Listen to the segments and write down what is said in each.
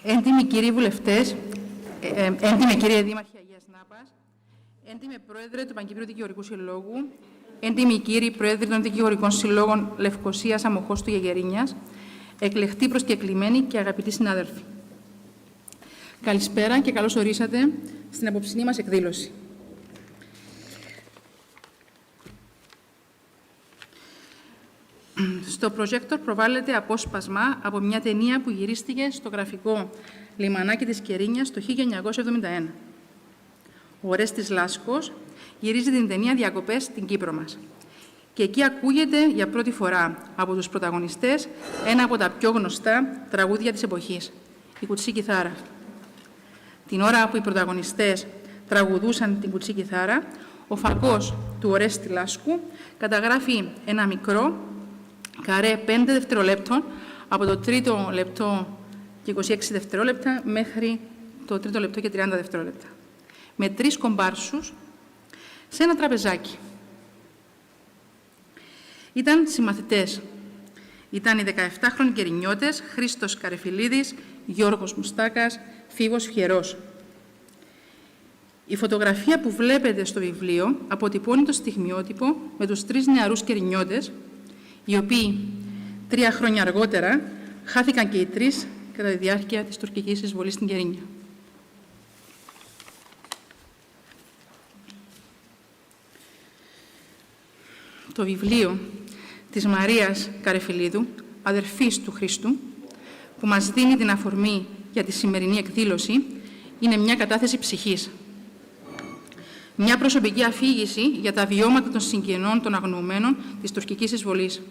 Έντιμοι κύριοι βουλευτές, έντιμη κύριε Δήμαρχε Αγίας Νάπας, έντιμε Πρόεδρε του Παγκυπρίου Δικηγορικού Συλλόγου, έντιμοι κύριοι Πρόεδροι των Δικηγορικών Συλλόγων Λευκωσίας, Αμοχώστου και Γερίνιας, εκλεκτοί προσκεκλημένοι και αγαπητοί συνάδελφοι. Καλησπέρα και καλώς ορίσατε στην απόψινή μας εκδήλωση. Στο προτζέκτορ προβάλλεται απόσπασμα από μια ταινία που γυρίστηκε στο γραφικό λιμανάκι της Κερίνιας το 1971. Ο Ορέστης Λάσκος γυρίζει την ταινία «Διακοπές» στην Κύπρο μας. Και εκεί ακούγεται για πρώτη φορά από τους πρωταγωνιστές ένα από τα πιο γνωστά τραγούδια της εποχής, η Κουτσή Κιθάρα. Την ώρα που οι πρωταγωνιστές τραγουδούσαν την Κουτσή Κιθάρα, ο φακός του Ορέστη Λάσκου καταγράφει ένα μικρό καρέ 5 δευτερολέπτων από το 3ο λεπτό και 26 δευτερόλεπτα μέχρι το 3ο λεπτό και 30 δευτερόλεπτα. Με 3 κομπάρσους σε ένα τραπεζάκι. Ήταν συμμαθητές. Ήταν οι 17χρονοι κερινιώτες Χρήστος Καρεφιλίδης, Γιώργος Μουστάκας, Φίβος Φιερός. Η φωτογραφία που βλέπετε στο βιβλίο αποτυπώνει το στιγμιότυπο με τους 3 νεαρούς κερινιώτες, οι οποίοι 3 χρόνια αργότερα χάθηκαν και οι 3 κατά τη διάρκεια της τουρκικής εισβολής στην Κερίνια. Το βιβλίο της Μαρίας Καρεφιλίδου, αδερφής του Χρήστου, που μας δίνει την αφορμή για τη σημερινή εκδήλωση, είναι μια κατάθεση ψυχής. Μια προσωπική αφήγηση για τα βιώματα των συγγενών των αγνοωμένων της τουρκικής εισβολής.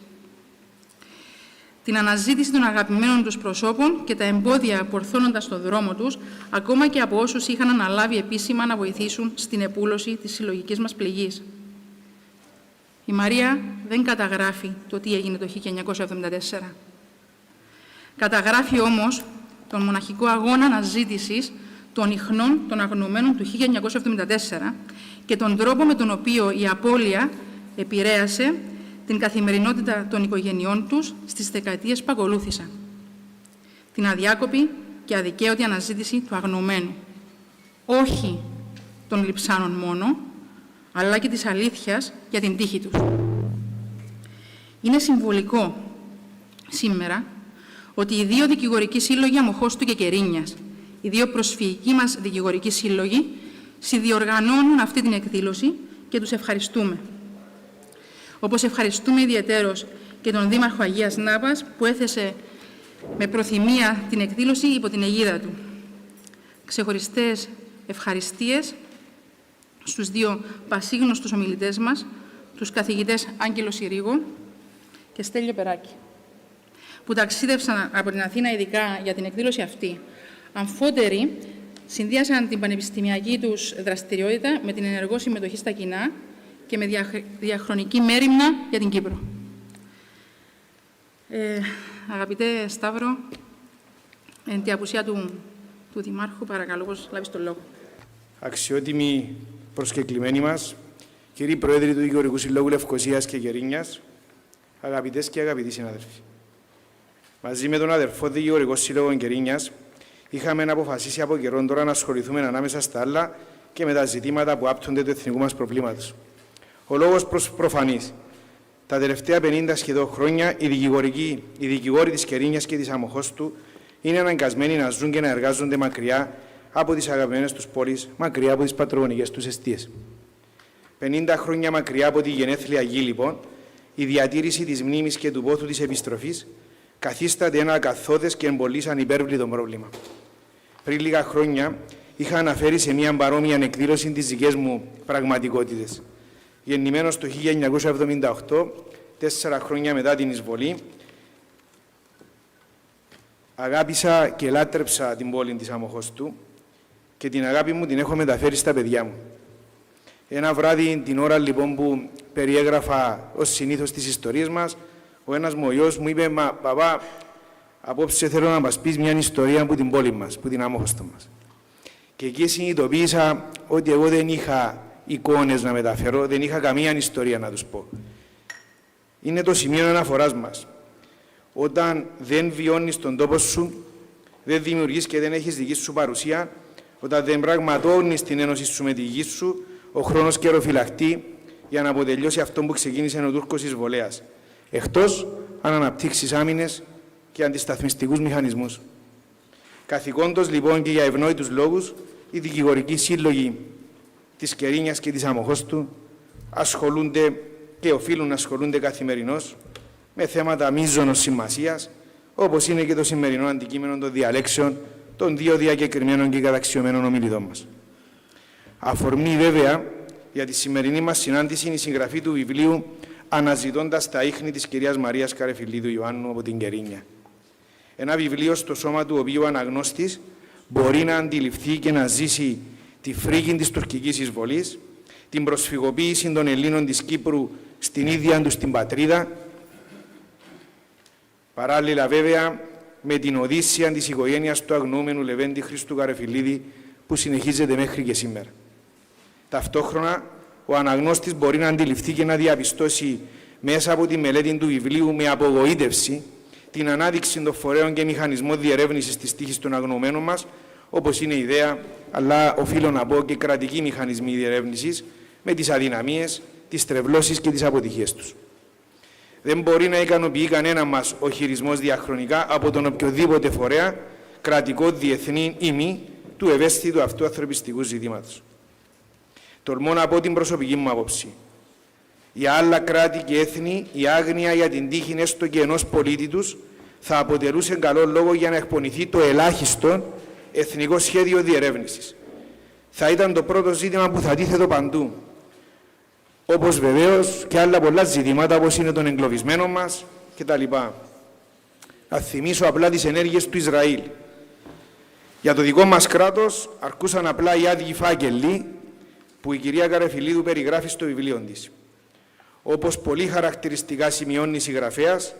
Την αναζήτηση των αγαπημένων τους προσώπων και τα εμπόδια που ορθώνονταν στον δρόμο τους, ακόμα και από όσους είχαν αναλάβει επίσημα να βοηθήσουν στην επούλωση της συλλογικής μας πληγής. Η Μαρία δεν καταγράφει το τι έγινε το 1974. Καταγράφει όμως τον μοναχικό αγώνα αναζήτησης των ιχνών των αγνοωμένων του 1974 και τον τρόπο με τον οποίο η απώλεια επηρέασε την καθημερινότητα των οικογενειών τους στις δεκαετίες που ακολούθησαν. Την αδιάκοπη και αδικαίωτη αναζήτηση του αγνοωμένου. Όχι των λειψάνων μόνο, αλλά και της αλήθειας για την τύχη τους. Είναι συμβολικό σήμερα ότι οι 2 δικηγορικοί σύλλογοι Αμοχώστου και Κερίνιας, οι 2 προσφυγικοί μας δικηγορικοί σύλλογοι, συνδιοργανώνουν αυτή την εκδήλωση και τους ευχαριστούμε. Όπως ευχαριστούμε ιδιαιτέρως και τον Δήμαρχο Αγίας Νάπας που έθεσε με προθυμία την εκδήλωση υπό την αιγίδα του. Ξεχωριστές ευχαριστίες στους 2 πασίγνωστους ομιλητές μας, τους καθηγητές Άγγελο Συρίγο και Στέλιο Περάκη, που ταξίδευσαν από την Αθήνα ειδικά για την εκδήλωση αυτή. Αμφότεροι συνδύασαν την πανεπιστημιακή τους δραστηριότητα με την ενεργό συμμετοχή στα κοινά και με διαχρονική μέριμνα για την Κύπρο. Αγαπητέ Σταύρο, εν τη απουσία του Δημάρχου, παρακαλώ πως λάβεις τον λόγο. Αξιότιμοι προσκεκλημένοι μας, κύριοι Πρόεδροι του Δικηγορικού Συλλόγου Λευκωσίας και Γερίνιας, αγαπητές και αγαπητοί συνάδελφοι. Μαζί με τον αδερφό Δικηγορικό Σύλλογο Γερίνιας, είχαμε αποφασίσει από καιρόν τώρα να ασχοληθούμε ανάμεσα στα άλλα και με τα ζητήματα που άπτονται του εθνικού μας προβλήματος. Ο λόγος προφανής. Τα τελευταία 50 σχεδόν χρόνια οι δικηγόροι της Κερίνιας και της Αμοχώστου είναι αναγκασμένοι να ζουν και να εργάζονται μακριά από τις αγαπημένες τους πόλεις, μακριά από τις πατρογονικές τους εστίες. 50 χρόνια μακριά από τη γενέθλια γη, λοιπόν, η διατήρηση της μνήμης και του πόθου της επιστροφής καθίσταται ένα ακαθόδες και εμπολής ανυπέρβλητο πρόβλημα. Πριν λίγα χρόνια είχα αναφέρει σε μια παρόμοια εκδήλωση τις δικές μου πραγματικότητες. Γεννημένος το 1978, 4 χρόνια μετά την εισβολή, αγάπησα και λάτρεψα την πόλη της Αμοχώστου και την αγάπη μου την έχω μεταφέρει στα παιδιά μου. Ένα βράδυ, την ώρα λοιπόν που περιέγραφα ως συνήθως τις ιστορίες μας, ο ένας μου, ο γιος μου, είπε «Μα, παπά, απόψε θέλω να μας πεις μια ιστορία από την πόλη μας, από την Αμοχώστο μας». Και εκεί συνειδητοποίησα ότι εγώ δεν είχα εικόνες να μεταφέρω, δεν είχα καμία ιστορία να τους πω. Είναι το σημείο αναφοράς μας. Όταν δεν βιώνεις τον τόπο σου, δεν δημιουργείς και δεν έχεις δική σου παρουσία, όταν δεν πραγματώνεις την ένωση σου με τη γη σου, ο χρόνος καιροφυλακτεί για να αποτελειώσει αυτό που ξεκίνησε ο Τούρκος εισβολέας. Εκτός αν αναπτύξεις άμυνες και αντισταθμιστικούς μηχανισμούς. Καθηκόντως λοιπόν και για ευνόητους λόγους, οι δικηγορικοί σύλλογοι της Κερίνιας και της Αμοχώστου ασχολούνται και οφείλουν να ασχολούνται καθημερινώς με θέματα μείζωνος σημασίας, όπως είναι και το σημερινό αντικείμενο των διαλέξεων των δύο διακεκριμένων και καταξιωμένων ομιλητών μας. Αφορμή βέβαια για τη σημερινή μας συνάντηση είναι η συγγραφή του βιβλίου «Αναζητώντας τα ίχνη» της κυρίας Μαρίας Καρεφιλίδου Ιωάννου από την Κερίνια. Ένα βιβλίο στο σώμα του οποίου ο αναγνώστης μπορεί να αντιληφθεί και να ζήσει τη φρίκη της τουρκικής εισβολής, την προσφυγοποίηση των Ελλήνων της Κύπρου στην ίδια τους την πατρίδα, παράλληλα βέβαια με την οδύσσια της οικογένειας του αγνοούμενου Λεβέντη Χρήστου Καρεφιλίδη που συνεχίζεται μέχρι και σήμερα. Ταυτόχρονα, ο αναγνώστης μπορεί να αντιληφθεί και να διαπιστώσει μέσα από τη μελέτη του βιβλίου με απογοήτευση την ανάδειξη των φορέων και μηχανισμών διερεύνησης της τύχης των αγνοωμένων μας, όπως είναι η ιδέα, αλλά οφείλω να πω και κρατικοί μηχανισμοί διερεύνησης, με τις αδυναμίες, τις τρευλώσεις και τις αποτυχίες τους. Δεν μπορεί να ικανοποιεί κανένα μας ο χειρισμός διαχρονικά από τον οποιοδήποτε φορέα, κρατικό, διεθνή ή μη, του ευαίσθητου αυτού ανθρωπιστικού ζητήματος. Τολμώ να πω την προσωπική μου άποψη. Για άλλα κράτη και έθνη, η άγνοια για την τύχη έστω και ενός πολίτη τους θα αποτελούσε καλό λόγο για να εκπονηθεί το ελάχιστο εθνικό σχέδιο διερεύνησης. Θα ήταν το πρώτο ζήτημα που θα τίθετο παντού. Όπως βεβαίως και άλλα πολλά ζητήματα, όπως είναι των εγκλωβισμένων μας κτλ. Να θυμίσω απλά τις ενέργειες του Ισραήλ. Για το δικό μας κράτος αρκούσαν απλά οι άδειοι φάκελοι που η κυρία Καρεφιλίδου περιγράφει στο βιβλίο της. Όπως πολύ χαρακτηριστικά σημειώνει η συγγραφέας,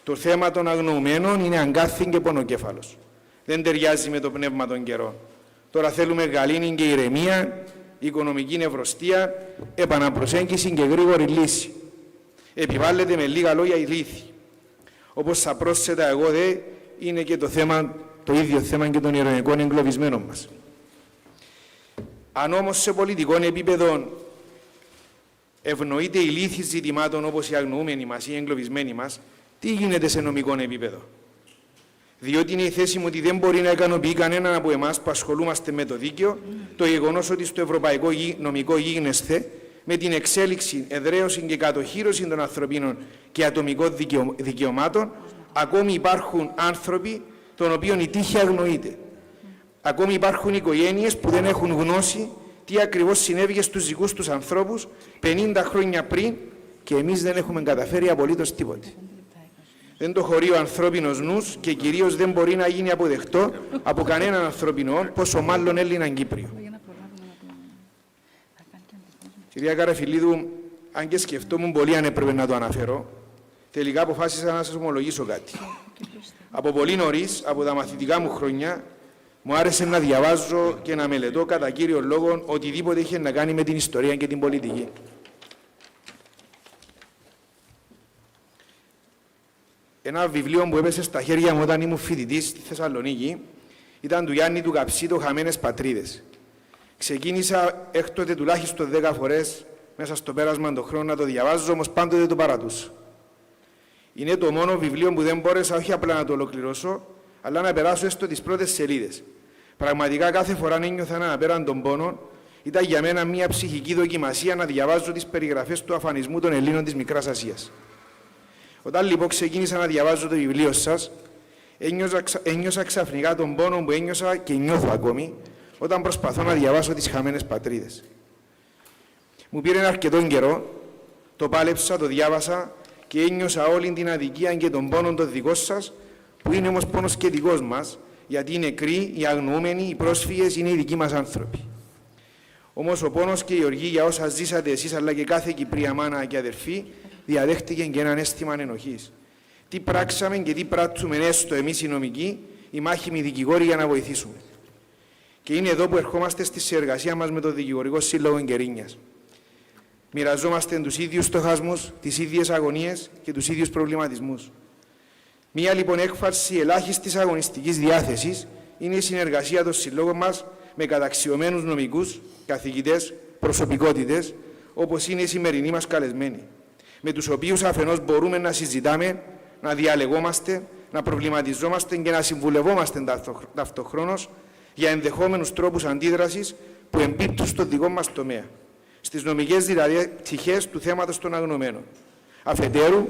το θέμα των αγνοωμένων είναι αγκάθιν και πονοκέφαλος. Δεν ταιριάζει με το πνεύμα των καιρών. Τώρα θέλουμε γαλήνη και ηρεμία, οικονομική ευρωστία, επαναπροσέγγιση και γρήγορη λύση. Επιβάλλεται με λίγα λόγια η λύθη. Όπως θα πρόσθετα εγώ είναι και το ίδιο θέμα και των ηρωνικών εγκλωβισμένων μας. Αν όμως σε πολιτικό επίπεδο ευνοείται η λύθη ζητημάτων όπως οι αγνοούμενοι μας ή οι εγκλωβισμένοι μας, τι γίνεται σε νομικό επίπεδο? Διότι είναι η θέση μου ότι δεν μπορεί να ικανοποιεί κανέναν από εμάς που ασχολούμαστε με το δίκαιο το γεγονός ότι στο ευρωπαϊκό νομικό γίγνεσθε με την εξέλιξη, εδραίωση και κατοχύρωση των ανθρωπίνων και ατομικών δικαιωμάτων ακόμη υπάρχουν άνθρωποι των οποίων η τύχη αγνοείται. Ακόμη υπάρχουν οικογένειες που δεν έχουν γνώση τι ακριβώς συνέβηκε στους δικούς τους ανθρώπους 50 χρόνια πριν και εμείς δεν έχουμε καταφέρει απολύτως τίποτε. Δεν το χωρεί ο ανθρώπινος νους και κυρίως δεν μπορεί να γίνει αποδεκτό από κανέναν ανθρωπινό, πόσο μάλλον Έλληναν Κύπριο. Κυρία Καρεφιλίδου, αν και σκεφτόμουν πολύ αν έπρεπε να το αναφέρω, τελικά αποφάσισα να σας ομολογήσω κάτι. Από πολύ νωρίς, από τα μαθητικά μου χρόνια, μου άρεσε να διαβάζω και να μελετώ κατά κύριο λόγο οτιδήποτε είχε να κάνει με την ιστορία και την πολιτική. Ένα βιβλίο που έπεσε στα χέρια μου όταν ήμουν φοιτητής στη Θεσσαλονίκη ήταν του Γιάννη του Καψίτου «Χαμένες πατρίδες». Ξεκίνησα έκτοτε τουλάχιστον 10 φορές μέσα στο πέρασμα των χρόνων να το διαβάζω, όμως πάντοτε το παρατούσα. Είναι το μόνο βιβλίο που δεν μπόρεσα όχι απλά να το ολοκληρώσω, αλλά να περάσω έστω τις πρώτες σελίδες. Πραγματικά κάθε φορά ένιωθα έναν απέραντον πόνο. Ήταν για μένα μια ψυχική δοκιμασία να διαβάζω τις περιγραφές του αφανισμού των Ελλήνων της Μικράς Ασίας. Όταν λοιπόν ξεκίνησα να διαβάζω το βιβλίο σας, ένιωσα ξαφνικά τον πόνο που ένιωσα και νιώθω ακόμη όταν προσπαθώ να διαβάσω τις χαμένες πατρίδες. Μου πήρε αρκετόν καιρό, το πάλεψα, το διάβασα και ένιωσα όλη την αδικία και τον πόνο των δικών σας, που είναι όμως πόνος και δικός μας, γιατί οι νεκροί, οι αγνοούμενοι, οι πρόσφυγες είναι οι δικοί μας άνθρωποι. Όμως ο πόνος και η οργή για όσα ζήσατε εσείς, αλλά και κάθε Κυπρία μάνα και αδερφή, διαδέχτηκε και έναν αίσθημα ενοχής. Τι πράξαμε και τι πράττουμε έστω εμείς οι νομικοί, οι μάχημοι δικηγόροι για να βοηθήσουμε. Και είναι εδώ που ερχόμαστε στη συνεργασία μας με το Δικηγορικό Σύλλογο Κερίνιας. Μοιραζόμαστε τους ίδιους στοχασμούς, τις ίδιες αγωνίες και τους ίδιους προβληματισμούς. Μία λοιπόν έκφραση ελάχιστης αγωνιστικής διάθεσης είναι η συνεργασία των συλλόγων μας με καταξιωμένους νομικούς, καθηγητές, προσωπικότητες, όπως είναι οι σημερινοί μας καλεσμένοι, με τους οποίους αφενός μπορούμε να συζητάμε, να διαλεγόμαστε, να προβληματιζόμαστε και να συμβουλευόμαστε ταυτοχρόνως για ενδεχόμενους τρόπους αντίδρασης που εμπίπτουν στο δικό μας τομέα, στις νομικές δηλαδή πτυχές του θέματος των αγνωμένων. Αφετέρου,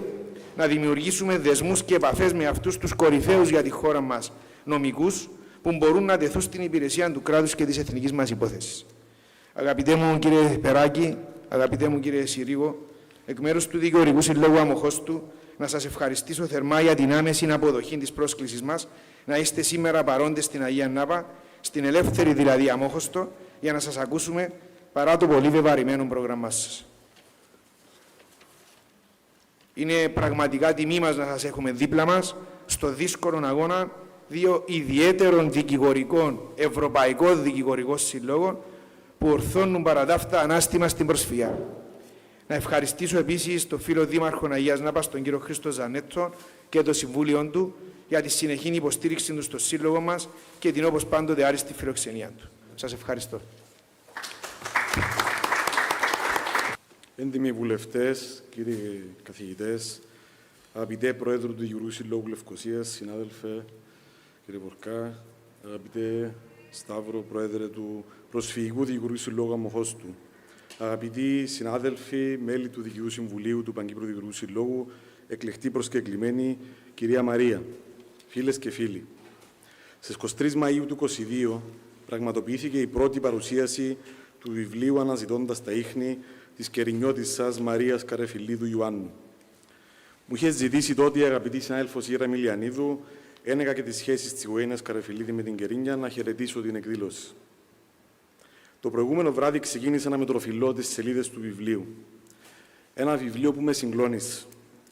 να δημιουργήσουμε δεσμούς και επαφές με αυτούς τους κορυφαίους για τη χώρα μας νομικούς που μπορούν να τεθούν στην υπηρεσία του κράτους και της εθνικής μας υπόθεσης. Αγαπητέ μου κύριε Περάκη, αγαπητέ μου κύριε Συρίγο, εκ μέρους του Δικηγορικού Συλλόγου Αμοχώστου, να σας ευχαριστήσω θερμά για την άμεση αποδοχή της πρόσκλησης μας να είστε σήμερα παρόντες στην Αγία Νάπα, στην ελεύθερη δηλαδή Αμόχωστο, για να σας ακούσουμε παρά το πολύ βεβαρημένο πρόγραμμά σας. Είναι πραγματικά τιμή μας να σας έχουμε δίπλα μας στο δύσκολο αγώνα δύο ιδιαίτερων δικηγορικών, ευρωπαϊκών δικηγορικών συλλόγων που ορθώνουν παρατάφτα ανάστημα στην προσφυγιά. Να ευχαριστήσω επίσης τον φίλο Δήμαρχο Αγίας Νάπας, τον κύριο Χρήστο Ζανέτο και το Συμβούλιο του για τη συνεχή υποστήριξη του στο σύλλογο μας και την όπως πάντοτε άριστη φιλοξενία του. Σας ευχαριστώ. Έντιμοι βουλευτές, κύριοι καθηγητές, αγαπητέ Πρόεδρο του Δικηγορικού Συλλόγου Λευκωσίας, συνάδελφε, κύριε Πορκά, αγαπητέ Σταύρο, Πρόεδρε του Προσφυγικού Δικηγορικού Συλλόγου Αμοχώστου, αγαπητοί συνάδελφοι, μέλη του Δικηγορικού Συμβουλίου του Παγκύπριου Δικηγορικού Συλλόγου, εκλεκτή προσκεκλημένη κυρία Μαρία, φίλες και φίλοι. Στις 23 Μαΐου του 2022 πραγματοποιήθηκε η πρώτη παρουσίαση του βιβλίου «Αναζητώντας τα ίχνη» της κερινιώτισσας Μαρίας Καρεφιλίδου Ιωάννου. Μου είχε ζητήσει τότε η αγαπητή συνάδελφος Ήρα Μιλιανίδου, ένεγα και τις σχέσεις της οικογένειας Καρεφιλίδη με την Κερίνια, να χαιρετήσω την εκδήλωση. Το προηγούμενο βράδυ ξεκίνησα να μετροφυλώ τις σελίδες του βιβλίου. Ένα βιβλίο που με συγκλώνησε.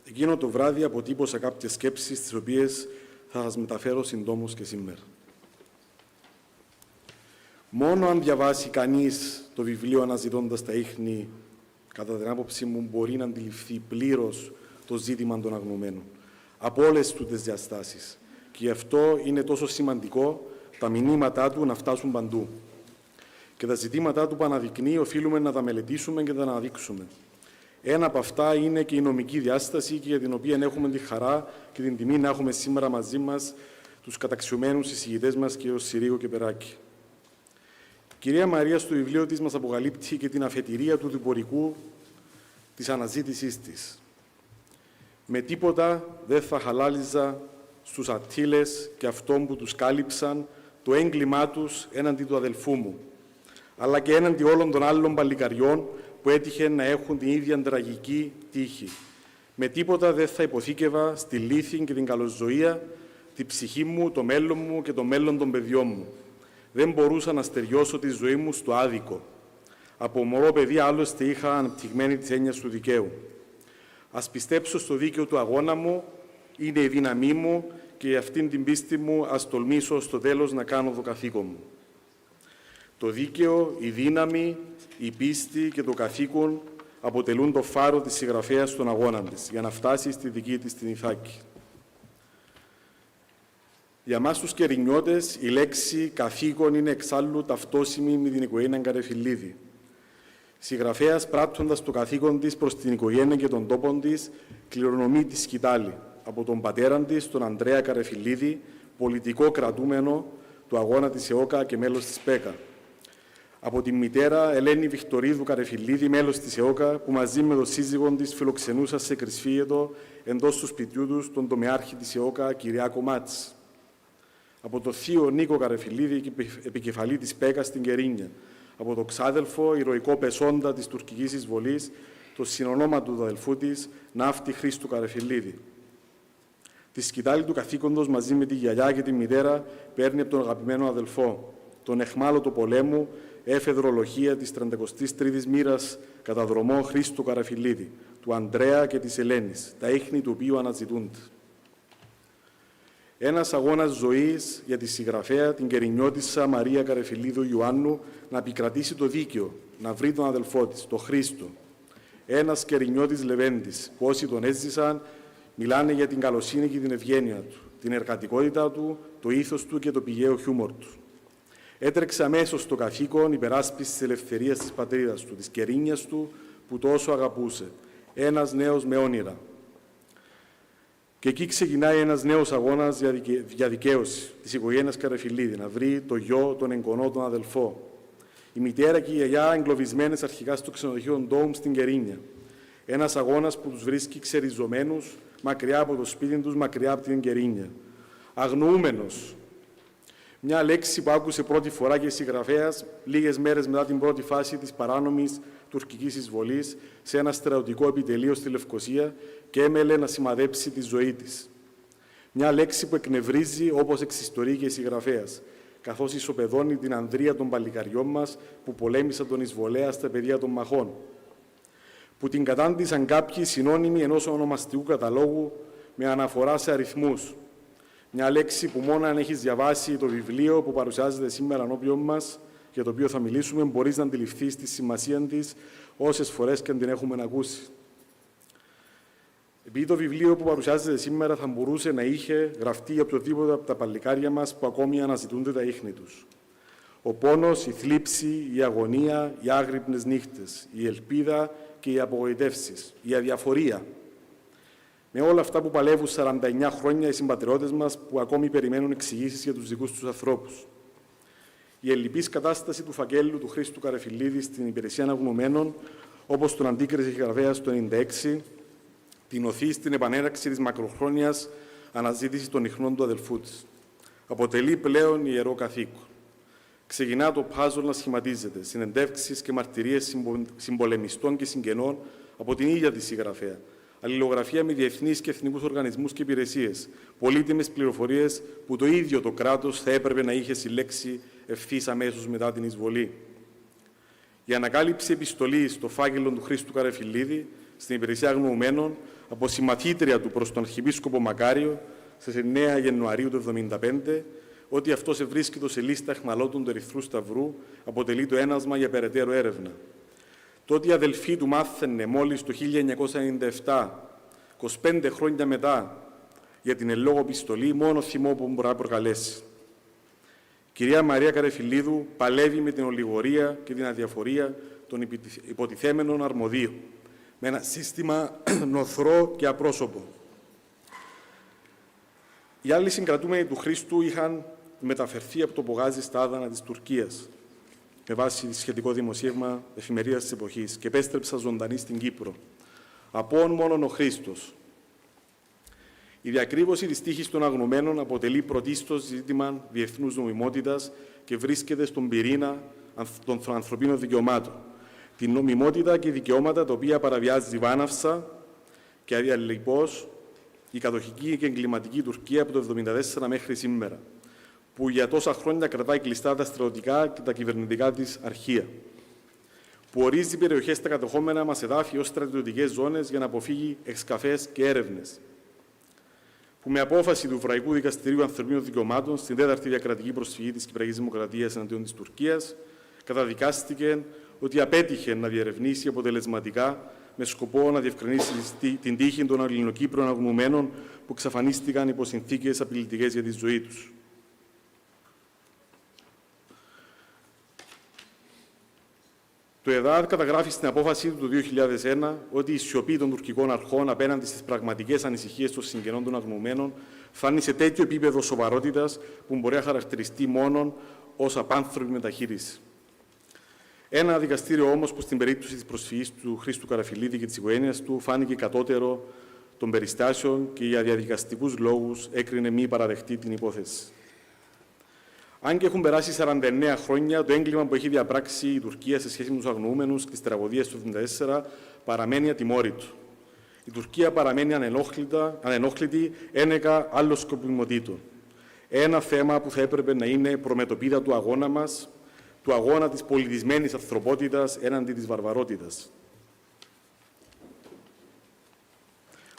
Εκείνο το βράδυ αποτύπωσα κάποιες σκέψεις, τις οποίες θα σας μεταφέρω συντόμως και σήμερα. Μόνο αν διαβάσει κανείς το βιβλίο «Αναζητώντας τα ίχνη», κατά την άποψή μου, μπορεί να αντιληφθεί πλήρως το ζήτημα των αγνωμένων, από όλες του τις διαστάσεις. Και γι' αυτό είναι τόσο σημαντικό τα μηνύματά του να φτάσουν παντού. Και τα ζητήματά του που αναδεικνύει οφείλουμε να τα μελετήσουμε και να τα αναδείξουμε. Ένα από αυτά είναι και η νομική διάσταση, και για την οποία έχουμε τη χαρά και την τιμή να έχουμε σήμερα μαζί μας τους καταξιωμένους εισηγητές μας, κ. Συρίγο και Περάκη. Η κυρία Μαρία στο βιβλίο της μας αποκαλύπτει και την αφετηρία του διπορικού της αναζήτησής της. Με τίποτα δεν θα χαλάλιζα στους Αττήλες και αυτών που τους κάλυψαν το έγκλημά τους έναντι του αδελφού μου, αλλά και έναντι όλων των άλλων παλικαριών που έτυχε να έχουν την ίδια τραγική τύχη. Με τίποτα δεν θα υποθήκευα στη λύθη και την καλοζωία τη ψυχή μου, το μέλλον μου και το μέλλον των παιδιών μου. Δεν μπορούσα να στεριώσω τη ζωή μου στο άδικο. Από μωρό παιδί άλλωστε είχα αναπτυγμένη τις έννοιες του δικαίου. Ας πιστέψω στο δίκαιο του αγώνα μου, είναι η δύναμή μου, και για αυτήν την πίστη μου ας τολμήσω στο τέλος να κάνω το καθήκον μου. Το δίκαιο, η δύναμη, η πίστη και το καθήκον αποτελούν το φάρο της συγγραφέας στον αγώνα της, για να φτάσει στη δική της την Ιθάκη. Για μας τους Κερινιώτες, η λέξη καθήκον είναι εξάλλου ταυτόσιμη με την οικογένεια Καρεφιλίδη. Συγγραφέας, πράττοντας το καθήκον της προς την οικογένεια και τον τόπο της, κληρονομεί τη σκητάλη από τον πατέρα της, τον Ανδρέα Καρεφιλίδη, πολιτικό κρατούμενο του αγώνα της ΕΟΚΑ και μέλος της ΠΕΚΑ. Από τη μητέρα Ελένη Βικτορίδου Καρεφιλίδη, μέλος της ΕΟΚΑ, που μαζί με τον σύζυγο της φιλοξενούσα σε Κρυσφύγετο εντός του σπιτιού τους τον τομεάρχη της ΕΟΚΑ Κυριάκο Μάτση. Από το θείο Νίκο Καρεφιλίδη, επικεφαλή της ΠΕΚΑ στην Κερίνια. Από το ξάδελφο, ηρωικό πεσόντα της τουρκικής εισβολής, το συνονόματο του αδελφού της, Ναύτη Χρήστου Καρεφιλίδη. Τη σκητάλη του καθήκοντος μαζί με τη γιαγιά και τη μητέρα παίρνει από τον αγαπημένο αδελφό, τον εχμάλωτο πολέμου, έφεδρο λοχεία της 33ης μοίρας κατά δρομό Χρήστου Καρεφιλίδη, του Ανδρέα και της Ελένης, τα ίχνη του οποίου αναζητούνται. Ένας αγώνας ζωής για τη συγγραφέα, την Κερινιώτισσα Μαρία Καρεφιλίδου Ιωάννου, να επικρατήσει το δίκαιο, να βρει τον αδελφό της, τον Χρήστο. Ένας Κερινιώτης Λεβέντης, που όσοι τον έζησαν Μιλάνε για την καλοσύνη και την ευγένεια του, την εργατικότητα του, το ήθος του και το πηγαίο χιούμορ του. Έτρεξε αμέσως στο καθήκον υπεράσπισης της ελευθερίας της πατρίδας του, της Κερίνιας του που τόσο αγαπούσε. Ένας νέος με όνειρα. Και εκεί ξεκινάει ένας νέος αγώνας για δικαίωση της οικογένειας Καραφιλλίδη, να βρει το γιο, τον εγγονό, τον αδελφό. Η μητέρα και η γιαγιά εγκλωβισμένες αρχικά στο ξενοδοχείο Ντόουμ στην Κερίνια. Ένας αγώνας που τους βρίσκει ξεριζωμένους, μακριά από το σπίτι τους, μακριά από την Κερίνια. Αγνοούμενος. Μια λέξη που άκουσε πρώτη φορά και συγγραφέας λίγες μέρες μετά την πρώτη φάση της παράνομης τουρκικής εισβολής σε ένα στρατιωτικό επιτελείο στη Λευκοσία και έμελε να σημαδέψει τη ζωή της. Μια λέξη που εκνευρίζει όπως εξιστορεί και η συγγραφέας, καθώς ισοπεδώνει την ανδρεία των παλικαριών μας που πολέμησαν τον εισβολέα στα πεδία των μαχών, που την κατάντησαν κάποιοι συνώνυμοι ενός ονομαστικού καταλόγου με αναφορά σε αριθμούς. Μια λέξη που μόνο αν έχεις διαβάσει το βιβλίο που παρουσιάζεται σήμερα ενώπιον μας, για το οποίο θα μιλήσουμε, μπορείς να αντιληφθείς τη σημασία της όσες φορές και αν την έχουμε ακούσει. Επειδή το βιβλίο που παρουσιάζεται σήμερα θα μπορούσε να είχε γραφτεί για οποιοδήποτε από τα παλικάρια μας που ακόμη αναζητούνται τα ίχνη τους. Ο πόνος, η θλίψη, η αγωνία, οι άγρυπνες νύχτες, η ελπίδα και οι απογοητεύσεις, η αδιαφορία. Με όλα αυτά που παλεύουν 49 χρόνια οι συμπατριώτες μας που ακόμη περιμένουν εξηγήσεις για τους δικούς τους ανθρώπους. Η ελλειπής κατάσταση του φακέλου του Χρήστου Καραφιλλίδη στην υπηρεσία αναγνωμένων, όπως τον αντίκρισε η συγγραφέας το 1996, την οθεί στην επανέναρξη της μακροχρόνιας αναζήτησης των ιχνών του αδελφού της. Αποτελεί πλέον ιερό καθήκον. Ξεκινά το πάζολ να σχηματίζεται, συνεντεύξεις και μαρτυρίες συμπολεμιστών και συγγενών από την ίδια τη συγγραφέα. Αλληλογραφία με διεθνείς και εθνικούς οργανισμούς και υπηρεσίες. Πολύτιμες πληροφορίες που το ίδιο το κράτος θα έπρεπε να είχε συλλέξει ευθύς αμέσως μετά την εισβολή. Η ανακάλυψη επιστολής στο φάκελο του Χρήστου Καραφιλλίδη στην υπηρεσία αγνοουμένων από συμμαθήτρια του προς τον Αρχιεπίσκοπο Μακάριο στις 9 Ιανουαρίου του 1975, ότι αυτός ευρίσκεται σε λίστα αιχμαλώτων του Ερυθρού Σταυρού, αποτελεί το ένασμα για περαιτέρω έρευνα. Το ότι η αδελφή του μάθαινε μόλις το 1997, 25 χρόνια μετά, για την εν λόγω επιστολή, μόνο θυμό που μπορεί να προκαλέσει. Κυρία Μαρία Καραφιλλίδου παλεύει με την ολιγορία και την αδιαφορία των υποτιθέμενων αρμοδίων, με ένα σύστημα νοθρό και απρόσωπο. Οι άλλοι συγκρατούμενοι του Χρήστου είχαν μεταφερθεί από το Πογάζι στα Άδανα της Τουρκίας, με βάση σχετικό δημοσίευμα εφημερίδας της εποχής, και επέστρεψα ζωντανή στην Κύπρο. Απόν μόνον ο Χρήστος. Η διακρύβωση της τύχης των αγνωμένων αποτελεί πρωτίστως ζήτημα διεθνούς νομιμότητας και βρίσκεται στον πυρήνα των ανθρωπίνων δικαιωμάτων. Την νομιμότητα και δικαιώματα τα οποία παραβιάζει βάναυσα και αδιαλειπώς η κατοχική και εγκληματική Τουρκία από το 1974 μέχρι σήμερα, που για τόσα χρόνια κρατάει κλειστά τα στρατιωτικά και τα κυβερνητικά της αρχεία, που ορίζει περιοχές στα κατεχόμενα μας εδάφη ως στρατιωτικές ζώνες για να αποφύγει εξκαφές και έρευνες, που με απόφαση του Ευρωπαϊκού Δικαστηρίου Ανθρωπίνων Δικαιωμάτων στην 4η διακρατική προσφυγή της Κυπριακής Δημοκρατίας εναντίον της Τουρκίας καταδικάστηκε ότι απέτυχε να διερευνήσει αποτελεσματικά με σκοπό να διευκρινίσει την τύχη των Ελληνοκύπρων αγνωμένων που εξαφανίστηκαν υπό συνθήκες απειλητικές για τη ζωή τους. Το ΕΔΑΔ καταγράφει στην απόφαση του 2001 ότι η σιωπή των τουρκικών αρχών απέναντι στις πραγματικές ανησυχίες των συγγενών των αγνωμένων φτάνει σε τέτοιο επίπεδο σοβαρότητας που μπορεί να χαρακτηριστεί μόνο ως απάνθρωπη μεταχείριση. Ένα δικαστήριο όμως που στην περίπτωση της προσφυγής του Χρήστου Καραφιλλίδη και της οικογένειας του φάνηκε κατώτερο των περιστάσεων και για διαδικαστικούς λόγους έκρινε μη παραδεχτή την υπόθεση. Αν και έχουν περάσει 49 χρόνια, το έγκλημα που έχει διαπράξει η Τουρκία σε σχέση με τους αγνοούμενους και τις τραγωδίες του 1974 παραμένει ατιμόρυτο. Η Τουρκία παραμένει ανενόχλητη ένεκα άλλων σκοπιμοτήτων. Ένα θέμα που θα έπρεπε να είναι προμετωπίδα του αγώνα μας, του αγώνα της πολιτισμένης ανθρωπότητας έναντι της βαρβαρότητας.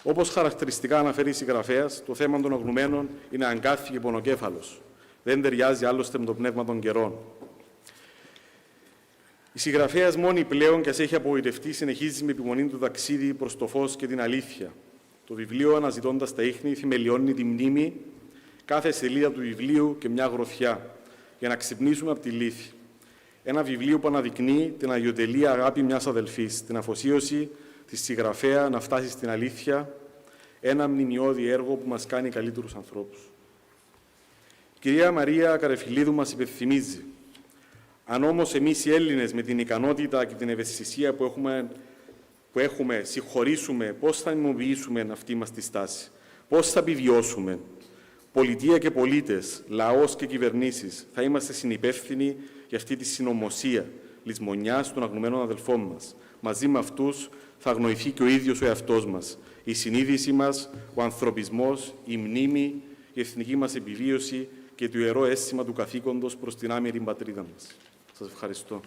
Όπως χαρακτηριστικά αναφέρει η συγγραφέας, το θέμα των αγνωμένων είναι αγκάθι και πονοκέφαλος. Δεν ταιριάζει άλλωστε με το πνεύμα των καιρών. Η συγγραφέας μόνη πλέον, και ας έχει απογοητευτεί, συνεχίζει με επιμονή του ταξίδι προς το φως και την αλήθεια. Το βιβλίο «Αναζητώντας τα ίχνη» θεμελιώνει τη μνήμη, κάθε σελίδα του βιβλίου και μια γροθιά, για να ξυπνήσουμε από τη λύθη. Ένα βιβλίο που αναδεικνύει την αγιοτελή αγάπη μιας αδελφής, την αφοσίωση της συγγραφέα να φτάσει στην αλήθεια, ένα μνημειώδη έργο που μας κάνει καλύτερους ανθρώπους. Η κυρία Μαρία Καρεφιλίδου μας υπενθυμίζει, αν όμως εμείς οι Έλληνες με την ικανότητα και την ευαισθησία που έχουμε συγχωρήσουμε, πώς θα νομιμοποιήσουμε αυτή μας τη στάση, πώς θα επιβιώσουμε. Πολιτεία και πολίτες, λαός και κυβερνήσεις, θα είμαστε συνυπεύθυνοι για αυτή τη συνωμοσία λησμονιάς των αγνωμένων αδελφών μας. Μαζί με αυτούς θα αγνοηθεί και ο ίδιος ο εαυτός μας, η συνείδηση μας, ο ανθρωπισμός, η μνήμη, η εθνική μας επιβίωση και το ιερό αίσθημα του καθήκοντος προς την άμερη πατρίδα μας. Σας ευχαριστώ.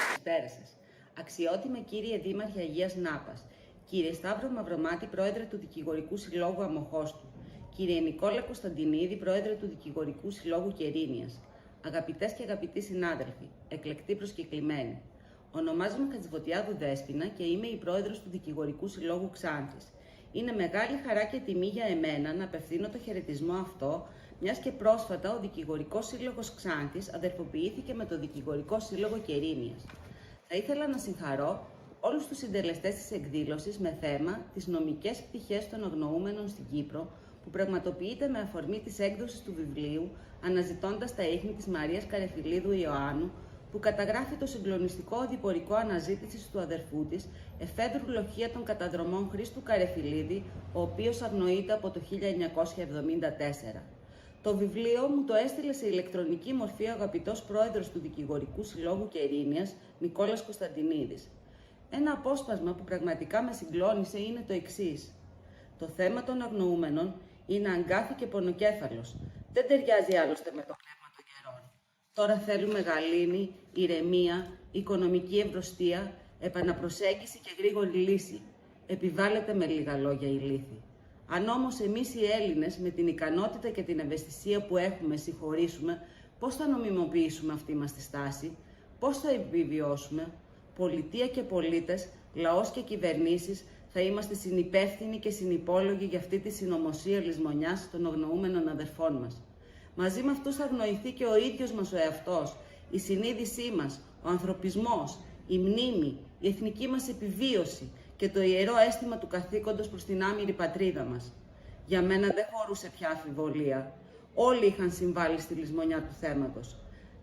Καλησπέρα σας. Αξιότιμε κύριε Δήμαρχε Αγίας Νάπας, κύριε Σταύρο Μαυρομάτη, πρόεδρε του Δικηγορικού Συλλόγου Αμοχώστου, κύριε Νικόλα Κωνσταντινίδη, πρόεδρε του Δικηγορικού Συλλόγου Κερίνιας, αγαπητές και αγαπητοί συνάδελφοι, εκλεκτοί προσκεκλημένοι. Ονομάζομαι Χατζηφωτιάδου Δέσποινα και είμαι η πρόεδρος του Δικηγορικού Συλλόγου Ξάνθης. Είναι μεγάλη χαρά και τιμή για εμένα να απευθύνω το χαιρετισμό αυτό, μιας και πρόσφατα ο Δικηγορικός Σύλλογος Ξάνθης αδερφοποιήθηκε με το Δικηγορικό Σύλλογο Κερίνιας. Θα ήθελα να συγχαρώ όλους τους συντελεστές της εκδήλωσης με θέμα τις νομικές πτυχές των αγνοούμενων στην Κύπρο, που πραγματοποιείται με αφορμή της έκδοσης του βιβλίου «Αναζητώντας τα ίχνη» της Μαρίας Καρεφιλίδου Ιωάννου, που καταγράφει το συγκλονιστικό οδηπορικό αναζήτησης του αδερφού της, εφέδρου λοχεία των καταδρομών Χρήστου Καρεφιλίδη, ο οποίος αγνοείται από το 1974. Το βιβλίο μου το έστειλε σε ηλεκτρονική μορφή ο αγαπητός πρόεδρος του Δικηγορικού Συλλόγου Κερίνιας, Νικόλας Κωνσταντινίδης. Ένα απόσπασμα που πραγματικά με συγκλώνησε είναι το εξής. Το θέμα των αγνοούμενων είναι αγκάθι και πονοκέφαλος. Δεν ταιριάζει άλλωστε με το πνεύμα των καιρών. Τώρα θέλουμε γαλήνη, ηρεμία, οικονομική ευρωστία, επαναπροσέγγιση και γρήγορη λύση. Επιβάλλεται με λίγα λόγια η λύθη. Αν όμως εμείς οι Έλληνες με την ικανότητα και την ευαισθησία που έχουμε συγχωρήσουμε, πώς θα νομιμοποιήσουμε αυτή μας τη στάση, πώς θα επιβιώσουμε, πολιτεία και πολίτες, λαός και κυβερνήσεις, θα είμαστε συνυπεύθυνοι και συνυπόλογοι για αυτή τη συνωμοσία λησμονιάς των αγνοούμενων αδερφών μας. Μαζί με αυτούς θα αγνοηθεί και ο ίδιος μας ο εαυτός, η συνείδησή μας, ο ανθρωπισμός, η μνήμη, η εθνική μας επιβίωση και το ιερό αίσθημα του καθήκοντος προς την άμυρη πατρίδα μας. Για μένα δεν χωρούσε πια αμφιβολία. Όλοι είχαν συμβάλει στη λησμονιά του θέματος.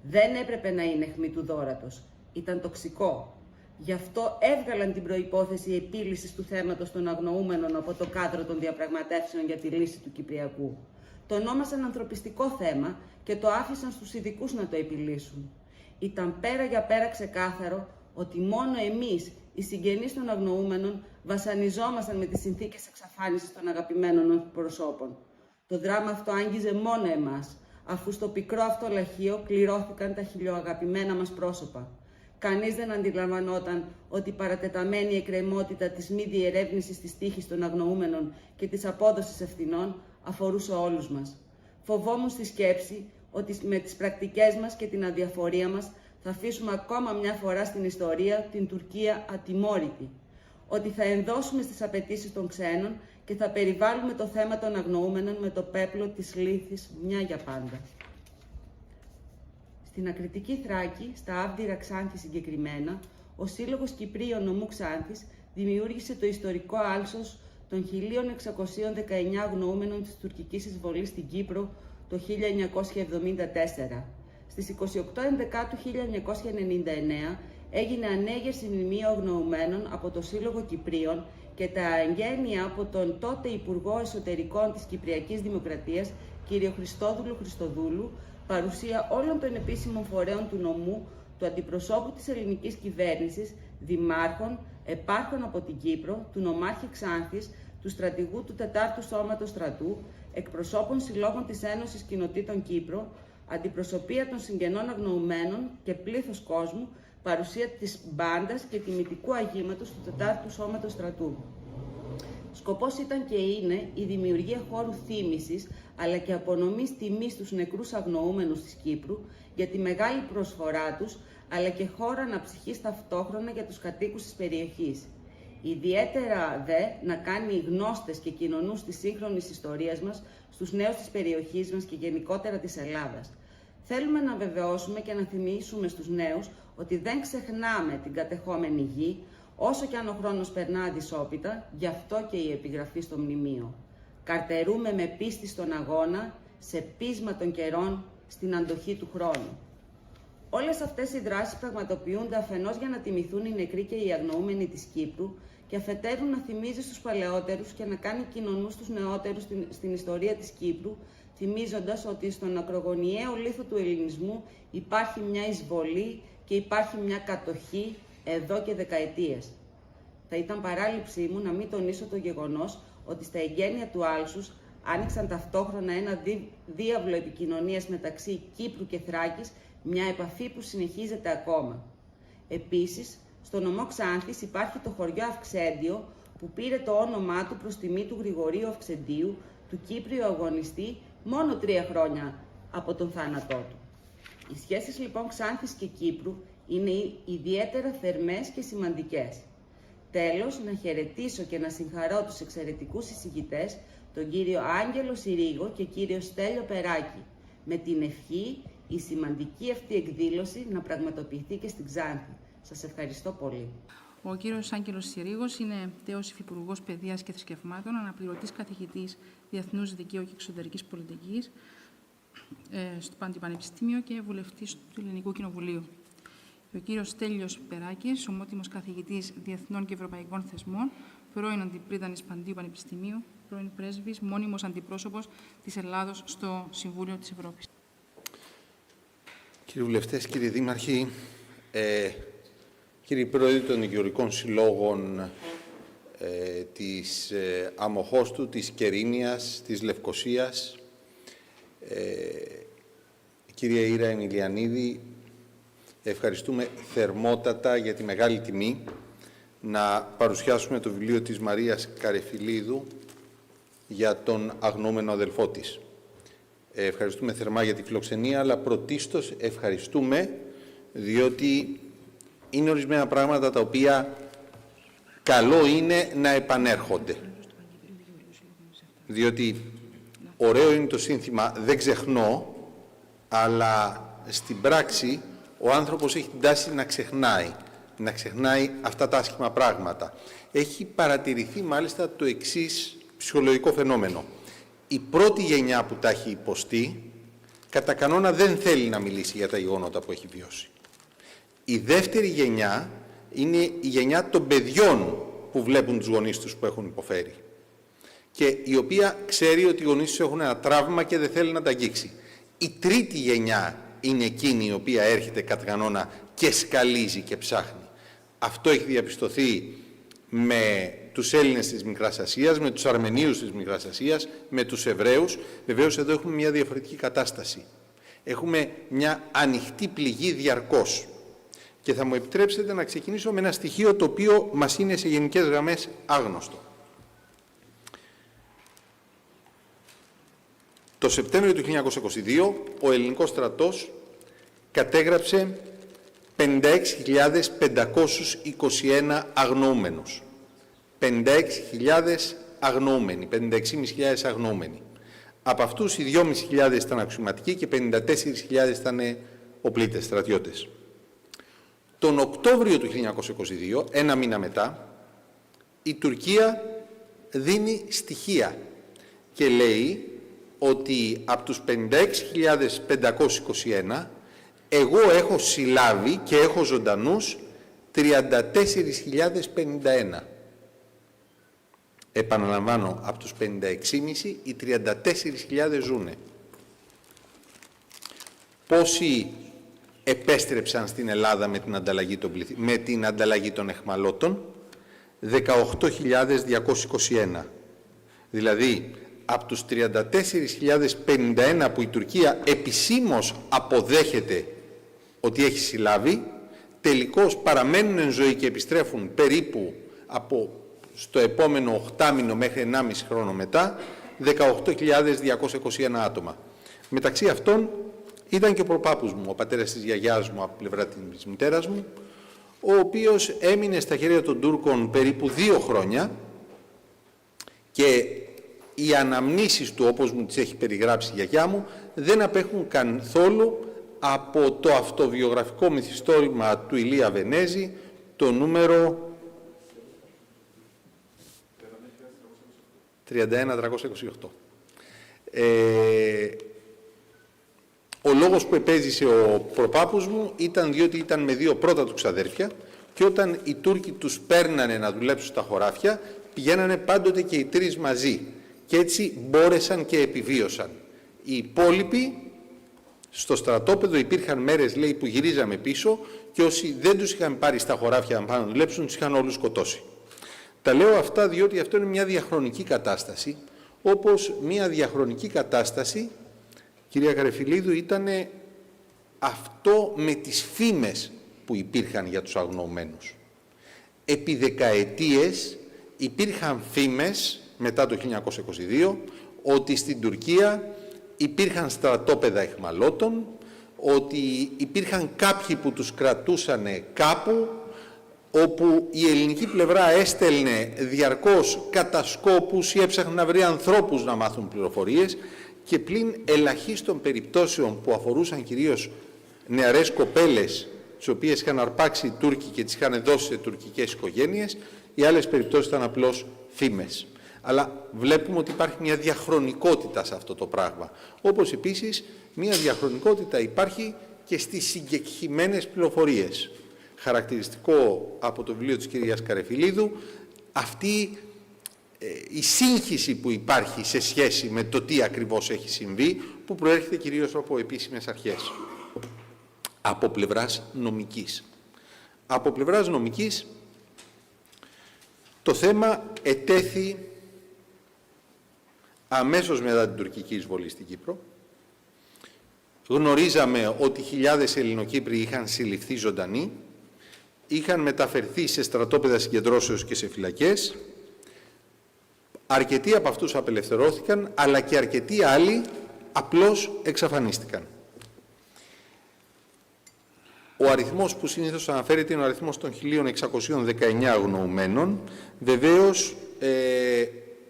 Δεν έπρεπε να είναι αιχμή του δώρατος. Ήταν τοξικό. Γι' αυτό έβγαλαν την προϋπόθεση επίλυσης του θέματος των αγνοούμενων από το κάδρο των διαπραγματεύσεων για τη λύση του Κυπριακού. Το ονόμασαν ανθρωπιστικό θέμα και το άφησαν στους ειδικούς να το επιλύσουν. Ήταν πέρα για πέρα ξεκάθαρο ότι μόνο εμείς, οι συγγενείς των αγνοούμενων, βασανιζόμασταν με τις συνθήκες εξαφάνισης των αγαπημένων προσώπων. Το δράμα αυτό άγγιζε μόνο εμάς, αφού στο πικρό αυτό λαχείο κληρώθηκαν τα χιλιοαγαπημένα μας πρόσωπα. Κανείς δεν αντιλαμβανόταν ότι η παρατεταμένη εκκρεμότητα της μη διερεύνησης της τύχης των αγνοούμενων και της απόδοσης ευθυνών αφορούσε όλους μας. Φοβόμουν στη σκέψη ότι με τις πρακτικές μας και την αδιαφορία μας θα αφήσουμε ακόμα μια φορά στην ιστορία την Τουρκία ατιμόρυτη. Ότι θα ενδώσουμε στις απαιτήσεις των ξένων και θα περιβάλλουμε το θέμα των αγνοούμενων με το πέπλο της λύθης μια για πάντα. Στην ακριτική Θράκη, στα Άβδυρα Ξάνθη συγκεκριμένα, ο Σύλλογος Κυπρίων Νομού Ξάνθης δημιούργησε το ιστορικό άλσος των 1619 αγνοούμενων της τουρκικής εισβολής στην Κύπρο το 1974. Στις 28 Ενδεκάτου 1999 έγινε ανέγερση μνημείου αγνοουμένων από το Σύλλογο Κυπρίων και τα εγγένεια από τον τότε Υπουργό Εσωτερικών της Κυπριακής Δημοκρατίας, κ. Χριστόδουλου Χριστοδούλου, παρουσία όλων των επίσημων φορέων του νομού, του αντιπροσώπου της ελληνικής κυβέρνησης, δημάρχων, επάρχων από την Κύπρο, του νομάρχη Ξάνθης, του στρατηγού του 4ου Σώματος Στρατού, εκπροσώπων συλλόγων της Ένωσης Κοινοτήτων Κύπρο, αντιπροσωπεία των συγγενών αγνοουμένων και πλήθος κόσμου, παρουσία της μπάντας και τιμητικού αγήματος του 4ου Σώματος Στρατού. Σκοπός ήταν και είναι η δημιουργία χώρου θύμησης, αλλά και απονομής τιμής στους νεκρούς αγνοούμενους της Κύπρου για τη μεγάλη προσφορά τους, αλλά και χώρο αναψυχής ταυτόχρονα για τους κατοίκους της περιοχής. Ιδιαίτερα δε να κάνει γνώστες και κοινωνούς της σύγχρονης ιστορίας μας στους νέους της περιοχής μας και γενικότερα της Ελλάδας. Θέλουμε να βεβαιώσουμε και να θυμίσουμε στους νέους ότι δεν ξεχνάμε την κατεχόμενη γη, όσο και αν ο χρόνος περνά αδυσόπιτα, γι' αυτό και η επιγραφή στο μνημείο. Καρτερούμε με πίστη στον αγώνα, σε πείσμα των καιρών, στην αντοχή του χρόνου. Όλες αυτές οι δράσεις πραγματοποιούνται αφενός για να τιμηθούν οι νεκροί και οι αγνοούμενοι της Κύπρου και αφετέρου να θυμίζει στους παλαιότερους και να κάνει κοινωνούς τους νεότερους στην ιστορία της Κύπρου, θυμίζοντας ότι στον ακρογωνιαίο λίθο του ελληνισμού υπάρχει μια εισβολή και υπάρχει μια κατοχή εδώ και δεκαετίες. Θα ήταν παράληψή μου να μην τονίσω το γεγονός ότι στα εγγένεια του Άλσους άνοιξαν ταυτόχρονα ένα διάβλο επικοινωνίας μεταξύ Κύπρου και Θράκης, μια επαφή που συνεχίζεται ακόμα. Επίσης, στο νομό Ξάνθης υπάρχει το χωριό Αυξέντιο, που πήρε το όνομά του προς τιμή του Γρηγορίου Αυξεντίου, του Κύπριου αγωνιστή, μόνο 3 χρόνια από τον θάνατό του. Οι σχέσεις λοιπόν Ξάνθης και Κύπρου είναι ιδιαίτερα θερμές και σημαντικές. Τέλος, να χαιρετήσω και να συγχαρώ τους εξαιρετικούς εισηγητές, τον κύριο Άγγελο Συρίγο και κύριο Στέλιο Περάκη, με την ευχή η σημαντική αυτή εκδήλωση να πραγματοποιηθεί και στην Ξάνθη. Σας ευχαριστώ πολύ. Ο κύριος Άγγελος Συρίγος είναι τέος Υφυπουργός Παιδείας και Θρησκευμάτων, αναπληρωτής καθηγητής Διεθνούς Δικαίου και Εξωτερικής Πολιτικής στο Πανεπιστήμιο και βουλευτής του Ελληνικού Κοινοβουλίου. Ο κύριος Στέλιος Περάκης, ομότιμος καθηγητής Διεθνών και Ευρωπαϊκών Θεσμών, πρώην Αντιπρίτανης Παντίου Πανεπιστημίου, πρώην πρέσβης, μόνιμος αντιπρόσωπος της Ελλάδος στο Συμβούλιο της Ευρώπης. Κύριοι βουλευτές, κύριοι δήμαρχοι, κύριοι πρόεδροι των δικηγορικών συλλόγων της Αμοχώστου, της Κερίνιας, της Λευκωσίας, κυρία Ήρα Εμιλιανίδη, ευχαριστούμε θερμότατα για τη μεγάλη τιμή να παρουσιάσουμε το βιβλίο της Μαρίας Καρεφιλίδου για τον αγνοούμενο αδελφό της. Ευχαριστούμε θερμά για τη φιλοξενία, αλλά πρωτίστως ευχαριστούμε διότι είναι ορισμένα πράγματα τα οποία καλό είναι να επανέρχονται. Διότι ωραίο είναι το σύνθημα «δεν ξεχνώ», αλλά στην πράξη ο άνθρωπος έχει την τάση να ξεχνάει αυτά τα άσχημα πράγματα. Έχει παρατηρηθεί μάλιστα το εξής ψυχολογικό φαινόμενο. Η πρώτη γενιά που τα έχει υποστεί, κατά κανόνα δεν θέλει να μιλήσει για τα γεγονότα που έχει βιώσει. Η δεύτερη γενιά είναι η γενιά των παιδιών που βλέπουν τους γονείς τους που έχουν υποφέρει και η οποία ξέρει ότι οι γονείς τους έχουν ένα τραύμα και δεν θέλει να τα αγγίξει. Η τρίτη γενιά είναι εκείνη η οποία έρχεται κατά κανόνα και σκαλίζει και ψάχνει. Αυτό έχει διαπιστωθεί με τους Έλληνες της Μικράς Ασίας, με τους Αρμενίους της Μικράς Ασίας, με τους Εβραίους. Βεβαίως εδώ έχουμε μια διαφορετική κατάσταση. Έχουμε μια ανοιχτή πληγή διαρκώς. Και θα μου επιτρέψετε να ξεκινήσω με ένα στοιχείο το οποίο μας είναι σε γενικές γραμμές άγνωστο. Το Σεπτέμβριο του 1922 ο ελληνικός στρατός κατέγραψε 56.521 αγνοούμενους. 56.000 αγνοούμενοι, 56.500 αγνοούμενοι. Από αυτούς οι 2.500 ήταν αξιωματικοί και 54.000 ήταν οπλίτες, στρατιώτες. Τον Οκτώβριο του 1922, ένα μήνα μετά, η Τουρκία δίνει στοιχεία και λέει ότι από τους 56.521 εγώ έχω συλλάβει και έχω ζωντανούς 34.051. Επαναλαμβάνω, από τους 56.500 οι 34.000 ζουνε. Πόσοι επέστρεψαν στην Ελλάδα με την ανταλλαγή των εχμαλώτων? 18.221. Δηλαδή, από τους 34.051 που η Τουρκία επισήμως αποδέχεται ότι έχει συλλάβει, τελικώς παραμένουν εν ζωή και επιστρέφουν περίπου από στο επόμενο 8μηνο μέχρι 1,5 χρόνο μετά, 18.221 άτομα. Μεταξύ αυτών ήταν και ο προπάπους μου, ο πατέρας της γιαγιάς μου από πλευρά της μητέρας μου, ο οποίος έμεινε στα χέρια των Τούρκων περίπου 2 χρόνια και οι αναμνήσεις του, όπως μου τις έχει περιγράψει η γιαγιά μου, δεν απέχουν καθόλου από το αυτοβιογραφικό μυθιστόρημα του Ηλία Βενέζη, το νούμερο 31328. Ο λόγος που επέζησε ο προπάπους μου ήταν διότι ήταν με 2 πρώτα του ξαδέρφια και όταν οι Τούρκοι τους παίρνανε να δουλέψουν στα χωράφια, πηγαίνανε πάντοτε και οι 3 μαζί και έτσι μπόρεσαν και επιβίωσαν. Οι υπόλοιποι στο στρατόπεδο υπήρχαν μέρες, λέει, που γυρίζαμε πίσω και όσοι δεν τους είχαν πάρει στα χωράφια να πάνε να δουλέψουν, τους είχαν όλους σκοτώσει. Τα λέω αυτά διότι αυτό είναι μια διαχρονική κατάσταση, όπως μια διαχρονική κατάσταση, κυρία Καρεφιλίδου, ήταν αυτό με τις φήμες που υπήρχαν για τους αγνοωμένους. Επί δεκαετίες υπήρχαν φήμες, μετά το 1922, ότι στην Τουρκία υπήρχαν στρατόπεδα αιχμαλώτων, ότι υπήρχαν κάποιοι που τους κρατούσαν κάπου, όπου η ελληνική πλευρά έστελνε διαρκώς κατασκόπους ή έψαχνε να βρει ανθρώπους να μάθουν πληροφορίες και πλην ελαχίστων περιπτώσεων που αφορούσαν κυρίως νεαρές κοπέλες τις οποίες είχαν αρπάξει οι Τούρκοι και τις είχαν δώσει σε τουρκικές οικογένειες, οι άλλες περιπτώσεις ήταν απλώς φήμες. Αλλά βλέπουμε ότι υπάρχει μια διαχρονικότητα σε αυτό το πράγμα. Όπως επίσης μια διαχρονικότητα υπάρχει και στις συγκεκριμένες πληροφορίες. Χαρακτηριστικό από το βιβλίο της κυρίας Καρεφιλίδου αυτή η σύγχυση που υπάρχει σε σχέση με το τι ακριβώς έχει συμβεί, που προέρχεται κυρίως από επίσημες αρχές. Από πλευράς νομικής. Από πλευράς νομικής το θέμα ετέθη αμέσως μετά την τουρκική εισβολή στην Κύπρο. Γνωρίζαμε ότι χιλιάδες Ελληνοκύπριοι είχαν συλληφθεί ζωντανοί, είχαν μεταφερθεί σε στρατόπεδα συγκεντρώσεως και σε φυλακές. Αρκετοί από αυτούς απελευθερώθηκαν, αλλά και αρκετοί άλλοι απλώς εξαφανίστηκαν. Ο αριθμός που συνήθως αναφέρεται είναι ο αριθμός των 1.619 αγνοωμένων. Βεβαίως,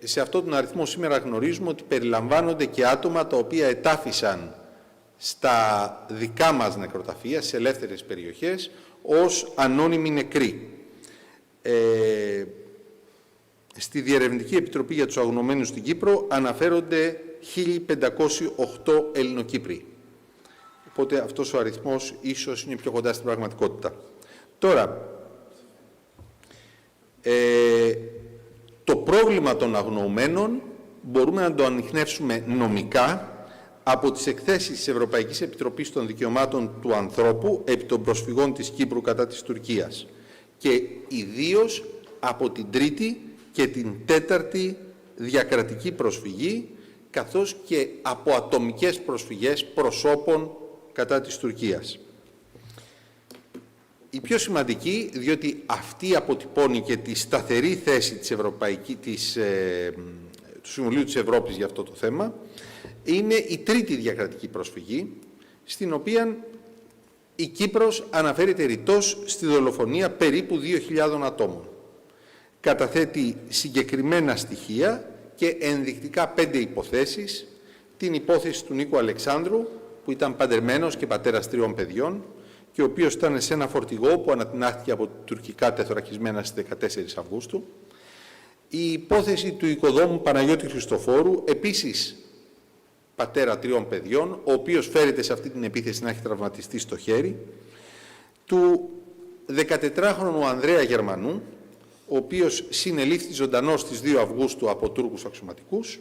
σε αυτόν τον αριθμό σήμερα γνωρίζουμε ότι περιλαμβάνονται και άτομα τα οποία ετάφησαν στα δικά μας νεκροταφεία, σε ελεύθερες περιοχές, ως ανώνυμοι νεκροί. Στη Διερευνητική Επιτροπή για τους Αγνοωμένους στην Κύπρο αναφέρονται 1.508 Ελληνοκύπριοι. Οπότε αυτός ο αριθμός ίσως είναι πιο κοντά στην πραγματικότητα. Τώρα, το πρόβλημα των αγνοωμένων μπορούμε να το ανιχνεύσουμε νομικά από τις εκθέσεις της Ευρωπαϊκής Επιτροπής των Δικαιωμάτων του Ανθρώπου επί των προσφυγών της Κύπρου κατά της Τουρκίας και ιδίως από την τρίτη και την τέταρτη διακρατική προσφυγή, καθώς και από ατομικές προσφυγές προσώπων κατά της Τουρκίας. Η πιο σημαντική, διότι αυτή αποτυπώνει και τη σταθερή θέση του Συμβουλίου της Ευρώπης για αυτό το θέμα, είναι η τρίτη διακρατική προσφυγή, στην οποία η Κύπρος αναφέρεται ρητός στη δολοφονία περίπου 2.000 ατόμων. Καταθέτει συγκεκριμένα στοιχεία και ενδεικτικά 5 υποθέσεις, την υπόθεση του Νίκου Αλεξάνδρου, που ήταν παντρεμένος και πατέρας 3 παιδιών και ο οποίος ήταν σε ένα φορτηγό που ανατινάχθηκε από τουρκικά τεθωρακισμένα στις 14 Αυγούστου. Η υπόθεση του οικοδόμου Παναγιώτη Χριστοφόρου, επίσης πατέρα 3 παιδιών, ο οποίος φέρεται σε αυτή την επίθεση να έχει τραυματιστεί στο χέρι. Του 14χρονου Ανδρέα Γερμανού, ο οποίος συνελήφθη ζωντανός στις 2 Αυγούστου από Τούρκους αξιωματικούς.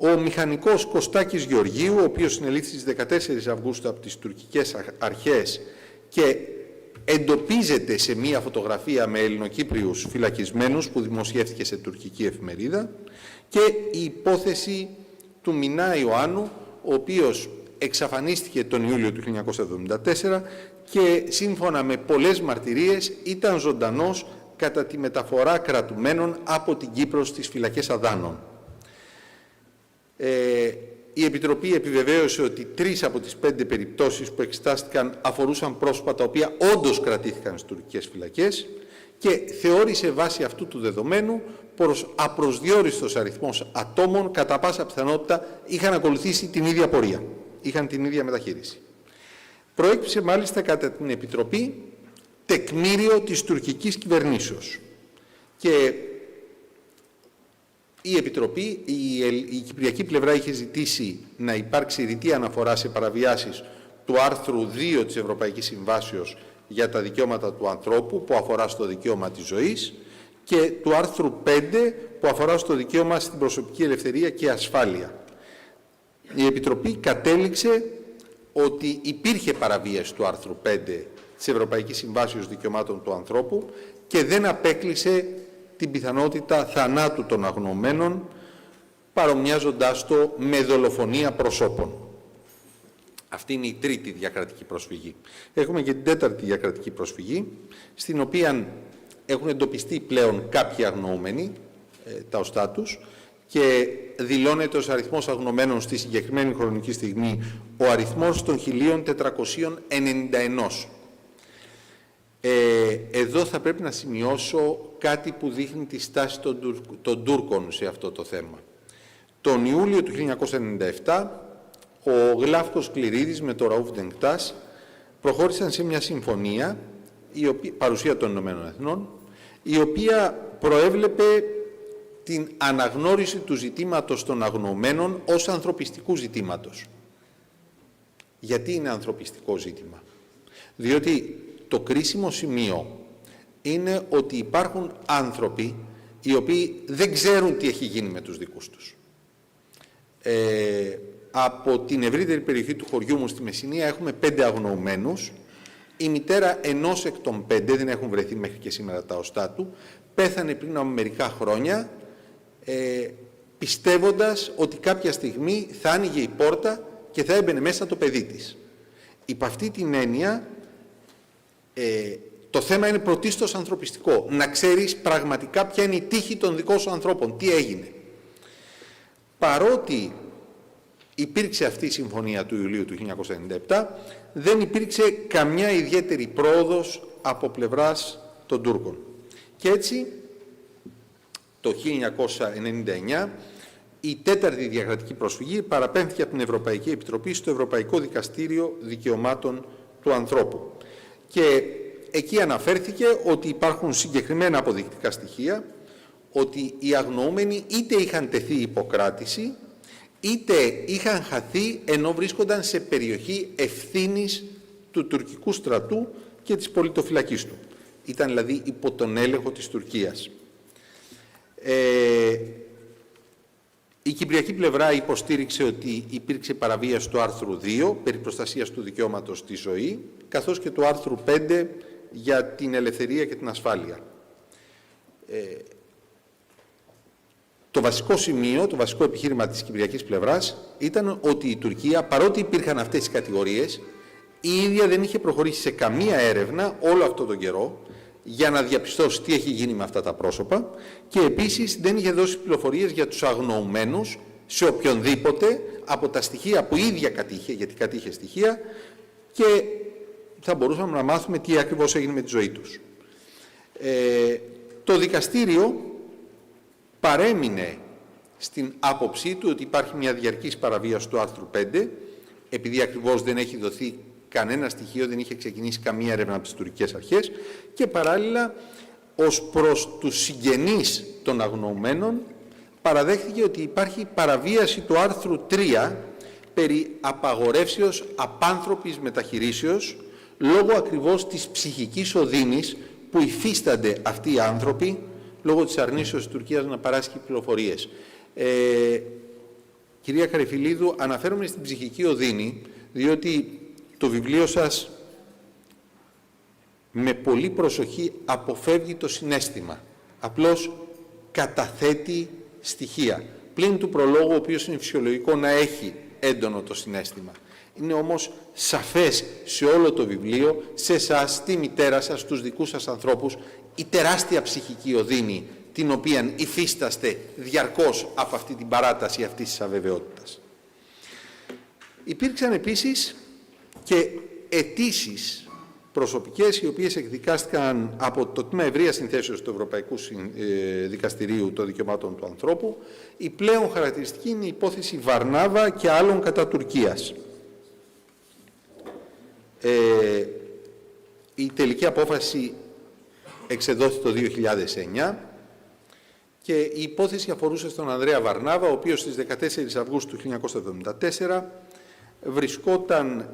Ο μηχανικός Κωστάκης Γεωργίου, ο οποίος συνελήφθη στις 14 Αυγούστου από τις τουρκικές αρχές και εντοπίζεται σε μία φωτογραφία με Ελληνοκύπριους φυλακισμένους που δημοσιεύτηκε σε τουρκική εφημερίδα, και η υπόθεση του Μινά Ιωάννου, ο οποίος εξαφανίστηκε τον Ιούλιο του 1974 και σύμφωνα με πολλές μαρτυρίες ήταν ζωντανός κατά τη μεταφορά κρατουμένων από την Κύπρο στις φυλακές Αδάνων. Η Επιτροπή επιβεβαίωσε ότι 3 από τις 5 περιπτώσεις που εξετάστηκαν αφορούσαν πρόσωπα τα οποία όντως κρατήθηκαν στις τουρκικές φυλακές και θεώρησε βάσει αυτού του δεδομένου πως απροσδιόριστος αριθμός ατόμων κατά πάσα πιθανότητα είχαν ακολουθήσει την ίδια πορεία, είχαν την ίδια μεταχείριση. Προέκυψε μάλιστα κατά την Επιτροπή τεκμήριο της τουρκικής κυβερνήσεως και η Επιτροπή, η κυπριακή πλευρά είχε ζητήσει να υπάρξει ρητή αναφορά σε παραβιάσεις του άρθρου 2 της Ευρωπαϊκής Συμβάσεως για τα δικαιώματα του ανθρώπου που αφορά στο δικαίωμα της ζωής και του άρθρου 5 που αφορά στο δικαίωμα στην προσωπική ελευθερία και ασφάλεια. Η Επιτροπή κατέληξε ότι υπήρχε παραβίαση του άρθρου 5 της Ευρωπαϊκής Συμβάσεως Δικαιωμάτων του Ανθρώπου και δεν απέκλεισε την πιθανότητα θανάτου των αγνοωμένων, παρομοιάζοντάς το με δολοφονία προσώπων. Αυτή είναι η τρίτη διακρατική προσφυγή. Έχουμε και την τέταρτη διακρατική προσφυγή, στην οποία έχουν εντοπιστεί πλέον κάποιοι αγνοούμενοι, τα οστά τους, και δηλώνεται ως αριθμός αγνοωμένων στη συγκεκριμένη χρονική στιγμή ο αριθμός των 1.491. Εδώ θα πρέπει να σημειώσω κάτι που δείχνει τη στάση των Τούρκων σε αυτό το θέμα. Τον Ιούλιο του 1997, ο Γλάφκος Κληρίδης με το Ραούφ Ντενκτάς προχώρησαν σε μια συμφωνία, παρουσία των Ηνωμένων Εθνών, η οποία προέβλεπε την αναγνώριση του ζητήματος των αγνοωμένων ως ανθρωπιστικού ζητήματος. Γιατί είναι ανθρωπιστικό ζήτημα? Διότι το κρίσιμο σημείο είναι ότι υπάρχουν άνθρωποι οι οποίοι δεν ξέρουν τι έχει γίνει με τους δικούς τους. Από την ευρύτερη περιοχή του χωριού μου στη Μεσσηνία έχουμε 5 αγνοωμένους. Η μητέρα ενός εκ των 5, δεν έχουν βρεθεί μέχρι και σήμερα τα οστά του, πέθανε πριν από μερικά χρόνια, πιστεύοντας ότι κάποια στιγμή θα άνοιγε η πόρτα και θα έμπαινε μέσα το παιδί της. Υπ' αυτή την έννοια, το θέμα είναι πρωτίστως ανθρωπιστικό. Να ξέρεις πραγματικά ποια είναι η τύχη των δικών σου ανθρώπων, τι έγινε. Παρότι υπήρξε αυτή η συμφωνία του Ιουλίου του 1997, δεν υπήρξε καμιά ιδιαίτερη πρόοδος από πλευράς των Τούρκων. Και έτσι, το 1999, η τέταρτη διακρατική προσφυγή παραπέμφθηκε από την Ευρωπαϊκή Επιτροπή στο Ευρωπαϊκό Δικαστήριο Δικαιωμάτων του Ανθρώπου. Και εκεί αναφέρθηκε ότι υπάρχουν συγκεκριμένα αποδεικτικά στοιχεία, ότι οι αγνοούμενοι είτε είχαν τεθεί υποκράτηση, είτε είχαν χαθεί ενώ βρίσκονταν σε περιοχή ευθύνης του τουρκικού στρατού και της πολιτοφυλακής του. Ήταν δηλαδή υπό τον έλεγχο της Τουρκίας. Η κυπριακή πλευρά υποστήριξε ότι υπήρξε παραβίαση του άρθρου 2 περί προστασίας του δικαιώματος στη ζωή, καθώς και του άρθρου 5 για την ελευθερία και την ασφάλεια. Το βασικό σημείο, το βασικό επιχείρημα της κυπριακής πλευράς ήταν ότι η Τουρκία, παρότι υπήρχαν αυτές τις κατηγορίες, η ίδια δεν είχε προχωρήσει σε καμία έρευνα όλο αυτόν τον καιρό για να διαπιστώσει τι έχει γίνει με αυτά τα πρόσωπα και επίσης δεν είχε δώσει πληροφορίες για τους αγνοωμένους σε οποιονδήποτε από τα στοιχεία που η ίδια κατήχε, γιατί κατήχε στοιχεία, και θα μπορούσαμε να μάθουμε τι ακριβώς έγινε με τη ζωή τους. Το δικαστήριο παρέμεινε στην άποψή του ότι υπάρχει μια διαρκής παραβίαση του άρθρου 5, επειδή ακριβώς δεν έχει δοθεί κανένα στοιχείο, δεν είχε ξεκινήσει καμία έρευνα από τις τουρκικές αρχές, και παράλληλα ως προς τους συγγενείς των αγνοωμένων παραδέχθηκε ότι υπάρχει παραβίαση του άρθρου 3 περί απαγορεύσεως απάνθρωπης μεταχειρήσεως λόγω ακριβώς της ψυχικής οδύνης που υφίστανται αυτοί οι άνθρωποι λόγω της αρνήσεως της Τουρκίας να παράσχει πληροφορίες. Κυρία Καρυφιλίδου, αναφέρομαι στην ψυχική οδύνη, διότι το βιβλίο σας με πολύ προσοχή αποφεύγει το συναίσθημα. Απλώς καταθέτει στοιχεία. Πλην του προλόγου, ο οποίος είναι φυσιολογικό να έχει έντονο το συναίσθημα. Είναι όμως σαφές σε όλο το βιβλίο, σε εσάς, στη μητέρα σας, στους δικούς σας ανθρώπους, η τεράστια ψυχική οδύνη την οποία υφίσταστε διαρκώς από αυτή την παράταση αυτής της αβεβαιότητας. Υπήρξαν επίσης και αιτήσεις προσωπικές, οι οποίες εκδικάστηκαν από το Τμήμα Ευρείας Συνθέσεως του Ευρωπαϊκού Δικαστηρίου των Δικαιωμάτων του Ανθρώπου. Η πλέον χαρακτηριστική είναι η υπόθεση Βαρνάβα και άλλων κατά Τουρκίας. Η τελική απόφαση εξεδόθη το 2009 και η υπόθεση αφορούσε στον Ανδρέα Βαρνάβα, ο οποίος στις 14 Αυγούστου 1974 βρισκόταν,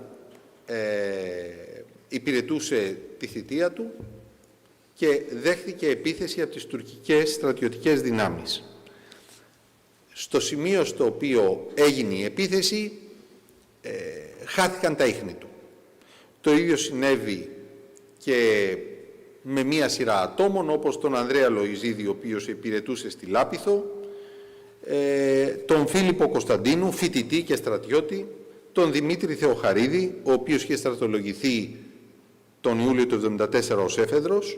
υπηρετούσε τη θητεία του και δέχθηκε επίθεση από τις τουρκικές στρατιωτικές δυνάμεις. Στο σημείο στο οποίο έγινε η επίθεση, χάθηκαν τα ίχνη του. Το ίδιο συνέβη και με μία σειρά ατόμων, όπως τον Ανδρέα Λοϊζίδη, ο οποίος υπηρετούσε στη Λάπιθο, τον Φίλιππο Κωνσταντίνου, φοιτητή και στρατιώτη, τον Δημήτρη Θεοχαρίδη, ο οποίος είχε στρατολογηθεί τον Ιούλιο του 1974 ως έφεδρος,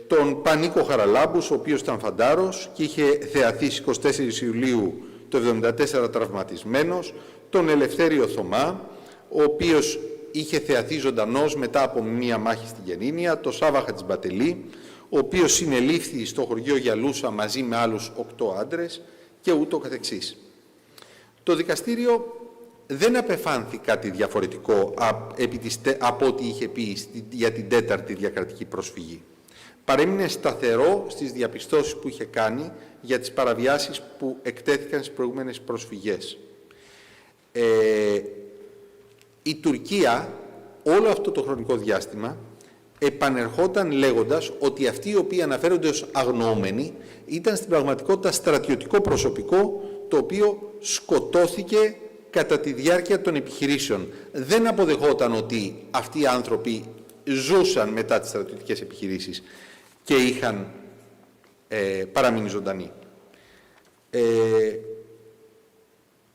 τον Πανίκο Χαραλάμπους, ο οποίος ήταν φαντάρος και είχε θεαθεί στις 24 Ιουλίου του 1974 τραυματισμένος, τον Ελευθέριο Θωμά, ο οποίος είχε θεαθεί ζωντανός μετά από μία μάχη στην Γεννήνια, τον Σάβα Χατζημπατελή, ο οποίος συνελήφθη στο χωριό Γιαλούσα μαζί με άλλους 8 άντρες και ούτω καθεξής. Το δικαστήριο δεν απεφάνθη κάτι διαφορετικό από ό,τι είχε πει για την τέταρτη διακρατική προσφυγή. Παρέμεινε σταθερό στις διαπιστώσεις που είχε κάνει για τις παραβιάσεις που εκτέθηκαν στις προηγούμενες προσφυγές. Η Τουρκία όλο αυτό το χρονικό διάστημα επανερχόταν λέγοντας ότι αυτοί οι οποίοι αναφέρονται ως αγνοούμενοι ήταν στην πραγματικότητα στρατιωτικό προσωπικό το οποίο σκοτώθηκε κατά τη διάρκεια των επιχειρήσεων. Δεν αποδεχόταν ότι αυτοί οι άνθρωποι ζούσαν μετά τις στρατιωτικές επιχειρήσεις και είχαν παραμείνει ζωντανοί.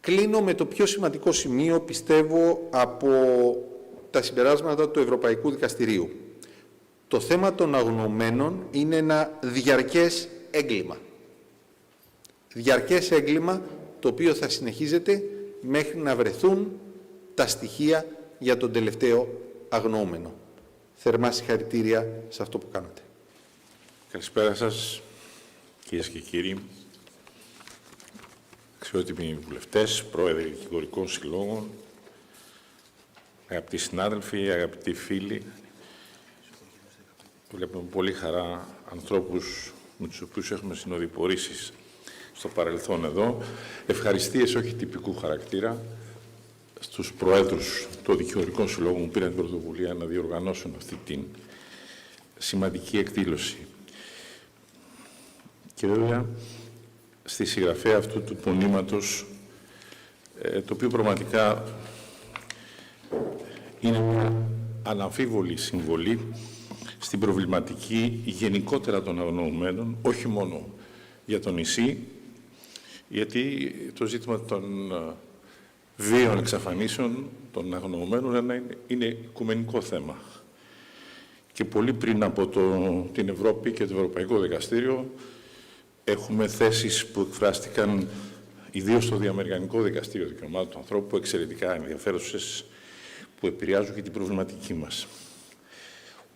Κλείνω με το πιο σημαντικό σημείο, πιστεύω, από τα συμπεράσματα του Ευρωπαϊκού Δικαστηρίου. Το θέμα των αγνοωμένων είναι ένα διαρκές έγκλημα. Διαρκές έγκλημα το οποίο θα συνεχίζεται μέχρι να βρεθούν τα στοιχεία για τον τελευταίο αγνοούμενο. Θερμά συγχαρητήρια σε αυτό που κάνατε. Καλησπέρα σας, κυρίες και κύριοι, αξιότιμοι βουλευτές, πρόεδροι δικηγορικών συλλόγων, αγαπητοί συνάδελφοι, αγαπητοί φίλοι. Βλέπουμε πολύ χαρά ανθρώπους με τους οποίους έχουμε συνοδοιπορήσει στο παρελθόν εδώ. Ευχαριστίες όχι τυπικού χαρακτήρα στους προέδρους των δικηγορικών συλλόγων που πήραν την πρωτοβουλία να διοργανώσουν αυτή την σημαντική εκδήλωση. Και βέβαια, στη συγγραφέα αυτού του πονήματος, το οποίο πραγματικά είναι μια αναμφίβολη συμβολή στην προβληματική γενικότερα των αγνοωμένων, όχι μόνο για το νησί, γιατί το ζήτημα των βίαιων εξαφανίσεων των αγνοωμένων είναι οικουμενικό θέμα. Και πολύ πριν από την Ευρώπη και το Ευρωπαϊκό Δικαστήριο έχουμε θέσεις που εκφράστηκαν ιδίως στο Διαμερικανικό Δικαστήριο Δικαιωμάτων του Ανθρώπου, εξαιρετικά ενδιαφέρουσες, που επηρεάζουν και την προβληματική μας.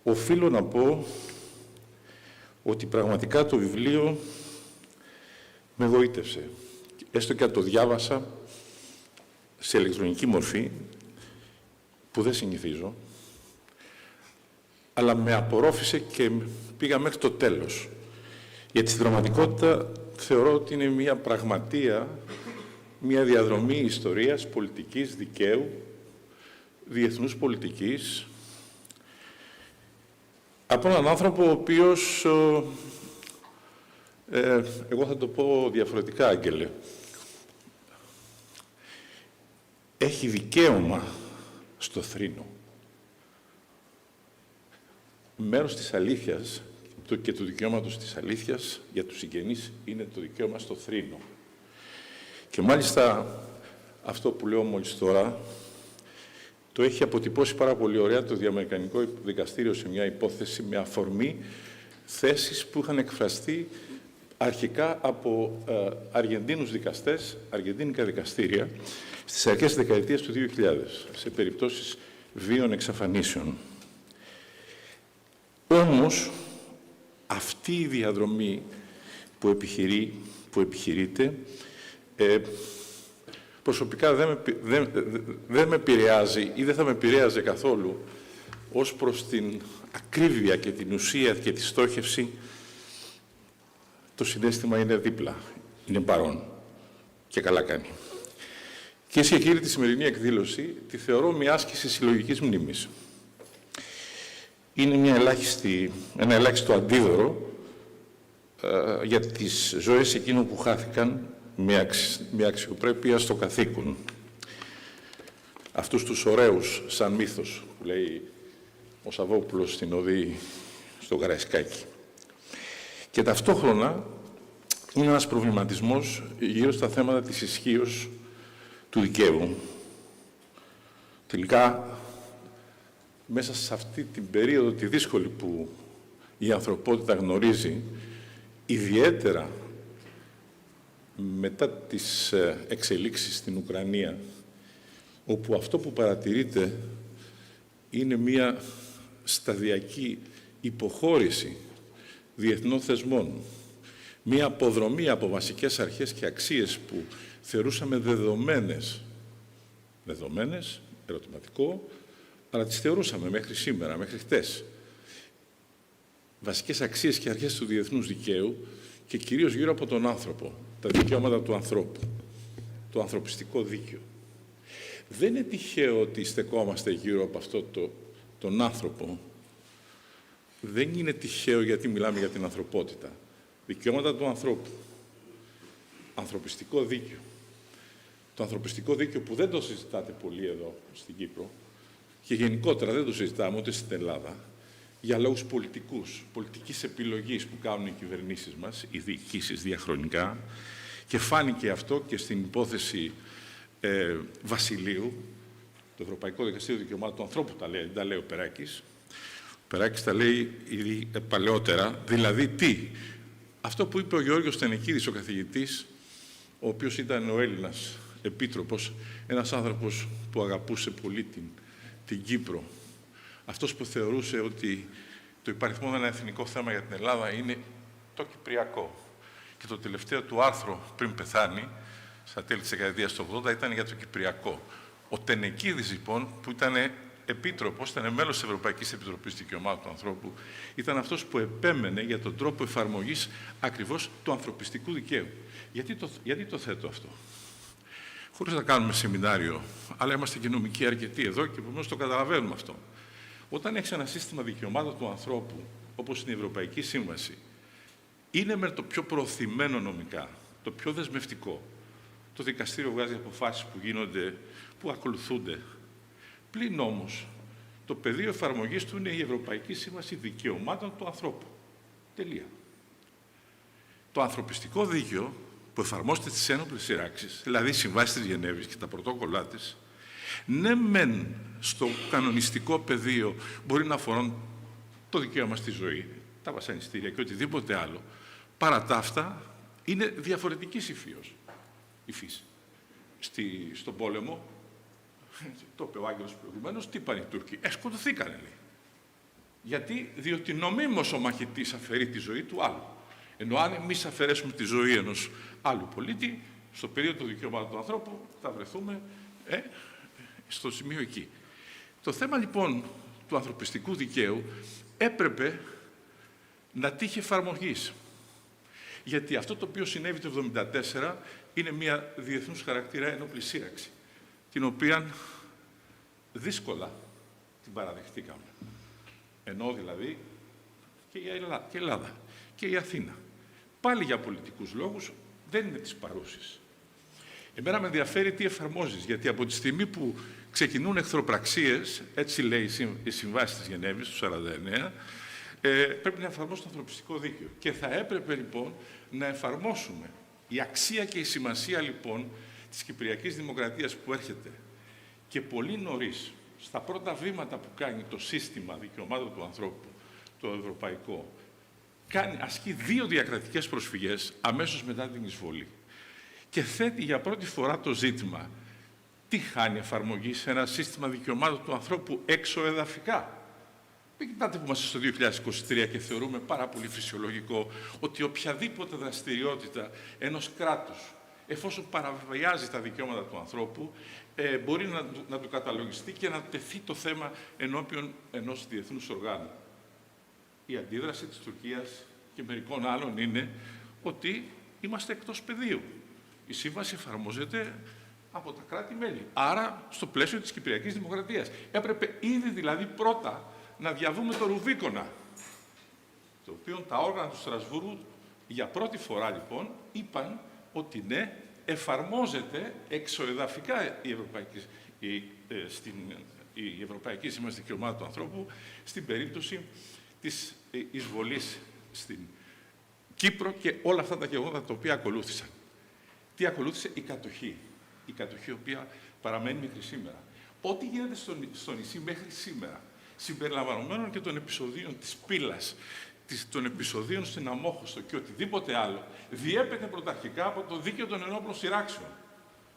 Οφείλω να πω ότι πραγματικά το βιβλίο με γοήτευσε. Έστω και αν το διάβασα σε ηλεκτρονική μορφή, που δεν συνηθίζω, αλλά με απορρόφησε και πήγα μέχρι το τέλος. Γιατί στην πραγματικότητα θεωρώ ότι είναι μια πραγματεία, μια διαδρομή ιστορίας, πολιτικής, δικαίου, διεθνούς πολιτικής, από έναν άνθρωπο ο οποίος, εγώ θα το πω διαφορετικά, Άγγελε, έχει δικαίωμα στο θρήνο. Μέρος της αλήθειας και του δικαιώματος της αλήθειας για τους συγγενείς είναι το δικαίωμα στο θρήνο. Και μάλιστα αυτό που λέω μόλις τώρα το έχει αποτυπώσει πάρα πολύ ωραία το Διαμερικανικό Δικαστήριο σε μια υπόθεση με αφορμή θέσεις που είχαν εκφραστεί αρχικά από Αργεντίνους δικαστές, αργεντίνικα δικαστήρια, στις αρχές της δεκαετίας του 2000, σε περιπτώσεις βίων εξαφανίσεων. Όμως, αυτή η διαδρομή που επιχειρείται, προσωπικά δεν με επηρεάζει ή δεν θα με επηρέαζε καθόλου ως προς την ακρίβεια και την ουσία και τη στόχευση. Το συναίσθημα είναι δίπλα, είναι παρόν και καλά κάνει. Κυρίες και κύριοι, τη σημερινή εκδήλωση τη θεωρώ μια άσκηση συλλογικής μνήμης. Είναι ένα ελάχιστο αντίδωρο για τις ζωές εκείνων που χάθηκαν με αξιοπρέπεια στο καθήκον. Αυτούς τους ωραίους, σαν μύθος, που λέει ο Σαββόπουλος στην Οδή στο Καραϊσκάκι. Και ταυτόχρονα είναι ένας προβληματισμός γύρω στα θέματα της ισχύως του δικαίου. Τελικά, μέσα σε αυτή την περίοδο τη δύσκολη που η ανθρωπότητα γνωρίζει, ιδιαίτερα μετά τις εξελίξεις στην Ουκρανία, όπου αυτό που παρατηρείται είναι μία σταδιακή υποχώρηση διεθνών θεσμών, μία αποδρομή από βασικές αρχές και αξίες που θεωρούσαμε δεδομένες, ερωτηματικό, αλλά τις θεωρούσαμε μέχρι σήμερα, μέχρι χτες. Βασικές αξίες και αρχές του διεθνούς δικαίου και κυρίως γύρω από τον άνθρωπο, τα δικαιώματα του ανθρώπου, το ανθρωπιστικό δίκαιο. Δεν είναι τυχαίο ότι στεκόμαστε γύρω από αυτό τον άνθρωπο. Δεν είναι τυχαίο γιατί μιλάμε για την ανθρωπότητα. Δικαιώματα του ανθρώπου. Ανθρωπιστικό δίκαιο. Το ανθρωπιστικό δίκαιο που δεν το συζητάτε πολύ εδώ στην Κύπρο και γενικότερα δεν το συζητάμε ούτε στην Ελλάδα για λόγους πολιτικής επιλογής που κάνουν οι κυβερνήσεις μας, οι διοικήσεις διαχρονικά, και φάνηκε αυτό και στην υπόθεση Βασιλείου, το Ευρωπαϊκό Δικαστήριο Δικαιωμάτων του Ανθρώπου τα λέει ο Περάκης. Ο Περάκης τα λέει ήδη παλαιότερα. Δηλαδή τι? Αυτό που είπε ο Γεώργιος Τενεκίδης, ο καθηγητής, ο οποίος ήταν ο Έλληνας επίτροπος, ένας άνθρωπος που αγαπούσε πολύ την Κύπρο. Αυτός που θεωρούσε ότι το υπαριθμόν ένα εθνικό θέμα για την Ελλάδα είναι το Κυπριακό. Και το τελευταίο του άρθρο πριν πεθάνει, στα τέλη της δεκαετίας του 80, ήταν για το Κυπριακό. Ο Τενεκίδης, λοιπόν, που ήταν επίτροπος, ήταν μέλος της Ευρωπαϊκής Επιτροπής Δικαιωμάτων του Ανθρώπου, ήταν αυτός που επέμενε για τον τρόπο εφαρμογής ακριβώς του ανθρωπιστικού δικαίου. Γιατί το θέτω αυτό? Χωρίς να κάνουμε σεμινάριο, αλλά είμαστε και νομικοί αρκετοί εδώ και επομένως το καταλαβαίνουμε αυτό. Όταν έχεις ένα σύστημα δικαιωμάτων του ανθρώπου, όπως είναι η Ευρωπαϊκή Σύμβαση, είναι με το πιο προωθημένο νομικά, το πιο δεσμευτικό. Το δικαστήριο βγάζει αποφάσεις που ακολουθούνται. Πλην όμως, το πεδίο εφαρμογής του είναι η Ευρωπαϊκή Σύμβαση Δικαιωμάτων του Ανθρώπου. Τελεία. Το ανθρωπιστικό δίκαιο που εφαρμόζεται στις ένοπλες σειράξεις, δηλαδή οι συμβάσεις της Γενέβης και τα πρωτόκολλά της, ναι μεν στο κανονιστικό πεδίο μπορεί να αφορούν το δικαίωμα στη ζωή, τα βασανιστήρια και οτιδήποτε άλλο, παρά τα αυτά είναι διαφορετικής η φύση. Στον πόλεμο, το είπε ο Άγγελος προηγουμένως, τι είπαν οι Τούρκοι? Σκοτωθήκανε, λέει. Γιατί? Διότι νομίμως ο μαχητής αφαιρεί τη ζωή του άλλου. Ενώ αν εμείς αφαιρέσουμε τη ζωή ενός άλλου πολίτη, στο πεδίο του δικαιωμάτων του ανθρώπου θα βρεθούμε στο σημείο εκεί. Το θέμα λοιπόν του ανθρωπιστικού δικαίου έπρεπε να τύχει εφαρμογής. Γιατί αυτό το οποίο συνέβη το 1974 είναι μια διεθνούς χαρακτήρα ένοπλη σύραξη, την οποία δύσκολα την παραδεχτήκαμε. Ενώ δηλαδή και η Ελλάδα και η Αθήνα. Πάλι για πολιτικούς λόγους δεν είναι της παρούσης. Εμένα με ενδιαφέρει τι εφαρμόζεις, γιατί από τη στιγμή που ξεκινούν εχθροπραξίες, έτσι λέει η Συμβάση της Γενέβης του 1949, πρέπει να εφαρμόσουν το ανθρωπιστικό δίκαιο. Και θα έπρεπε λοιπόν να εφαρμόσουμε. Η αξία και η σημασία λοιπόν της Κυπριακής Δημοκρατίας που έρχεται και πολύ νωρίς, στα πρώτα βήματα που κάνει το σύστημα δικαιωμάτων του ανθρώπου, το ευρωπαϊκό, ασκεί 2 διακρατικές προσφυγές αμέσως μετά την εισβολή και θέτει για πρώτη φορά το ζήτημα τι χάνει εφαρμογή σε ένα σύστημα δικαιωμάτων του ανθρώπου εξωεδαφικά. Μην κοιτάτε που είμαστε στο 2023 και θεωρούμε πάρα πολύ φυσιολογικό ότι οποιαδήποτε δραστηριότητα ενός κράτους, εφόσον παραβιάζει τα δικαιώματα του ανθρώπου, μπορεί να του καταλογιστεί και να τεθεί το θέμα ενώπιον ενός διεθνούς οργάνου. Η αντίδραση της Τουρκίας και μερικών άλλων είναι ότι είμαστε εκτός πεδίου. Η σύμβαση εφαρμόζεται από τα κράτη-μέλη. Άρα, στο πλαίσιο της Κυπριακής Δημοκρατίας. Έπρεπε ήδη δηλαδή πρώτα να διαβούμε το Ρουβίκονα, το οποίο τα όργανα του Στρασβούργου για πρώτη φορά λοιπόν είπαν ότι ναι, εφαρμόζεται εξωεδαφικά η Ευρωπαϊκή Σύμβαση Δικαιωμάτων του Ανθρώπου στην περίπτωση της εισβολής στην Κύπρο και όλα αυτά τα γεγονότα τα οποία ακολούθησαν. Τι ακολούθησε? Η κατοχή. Η κατοχή, η οποία παραμένει μέχρι σήμερα. Ό,τι γίνεται στο νησί μέχρι σήμερα, συμπεριλαμβανομένων και των επεισοδίων της Πύλας, των επεισοδίων στην Αμμόχωστο και οτιδήποτε άλλο, διέπεται πρωταρχικά από το δίκαιο των ενόπλων σειράξεων,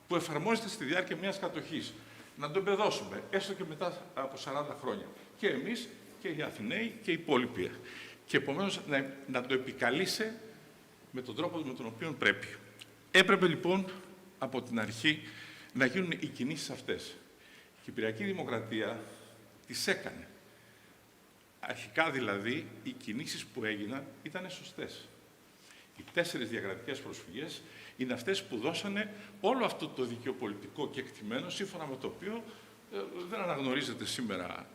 που εφαρμόζεται στη διάρκεια μιας κατοχής. Να το εμπεδώσουμε, έστω και μετά από 40 χρόνια. Και εμείς και οι Αθηναίοι και οι υπόλοιποι. Και επομένως να το επικαλείσαι με τον τρόπο με τον οποίο πρέπει. Έπρεπε λοιπόν από την αρχή να γίνουν οι κινήσεις αυτές. Η Κυπριακή Δημοκρατία τις έκανε. Αρχικά δηλαδή οι κινήσεις που έγιναν ήταν σωστές. Οι 4 διακρατικές προσφυγές είναι αυτές που δώσανε όλο αυτό το δικαιοπολιτικό κεκτημένο, σύμφωνα με το οποίο δεν αναγνωρίζεται σήμερα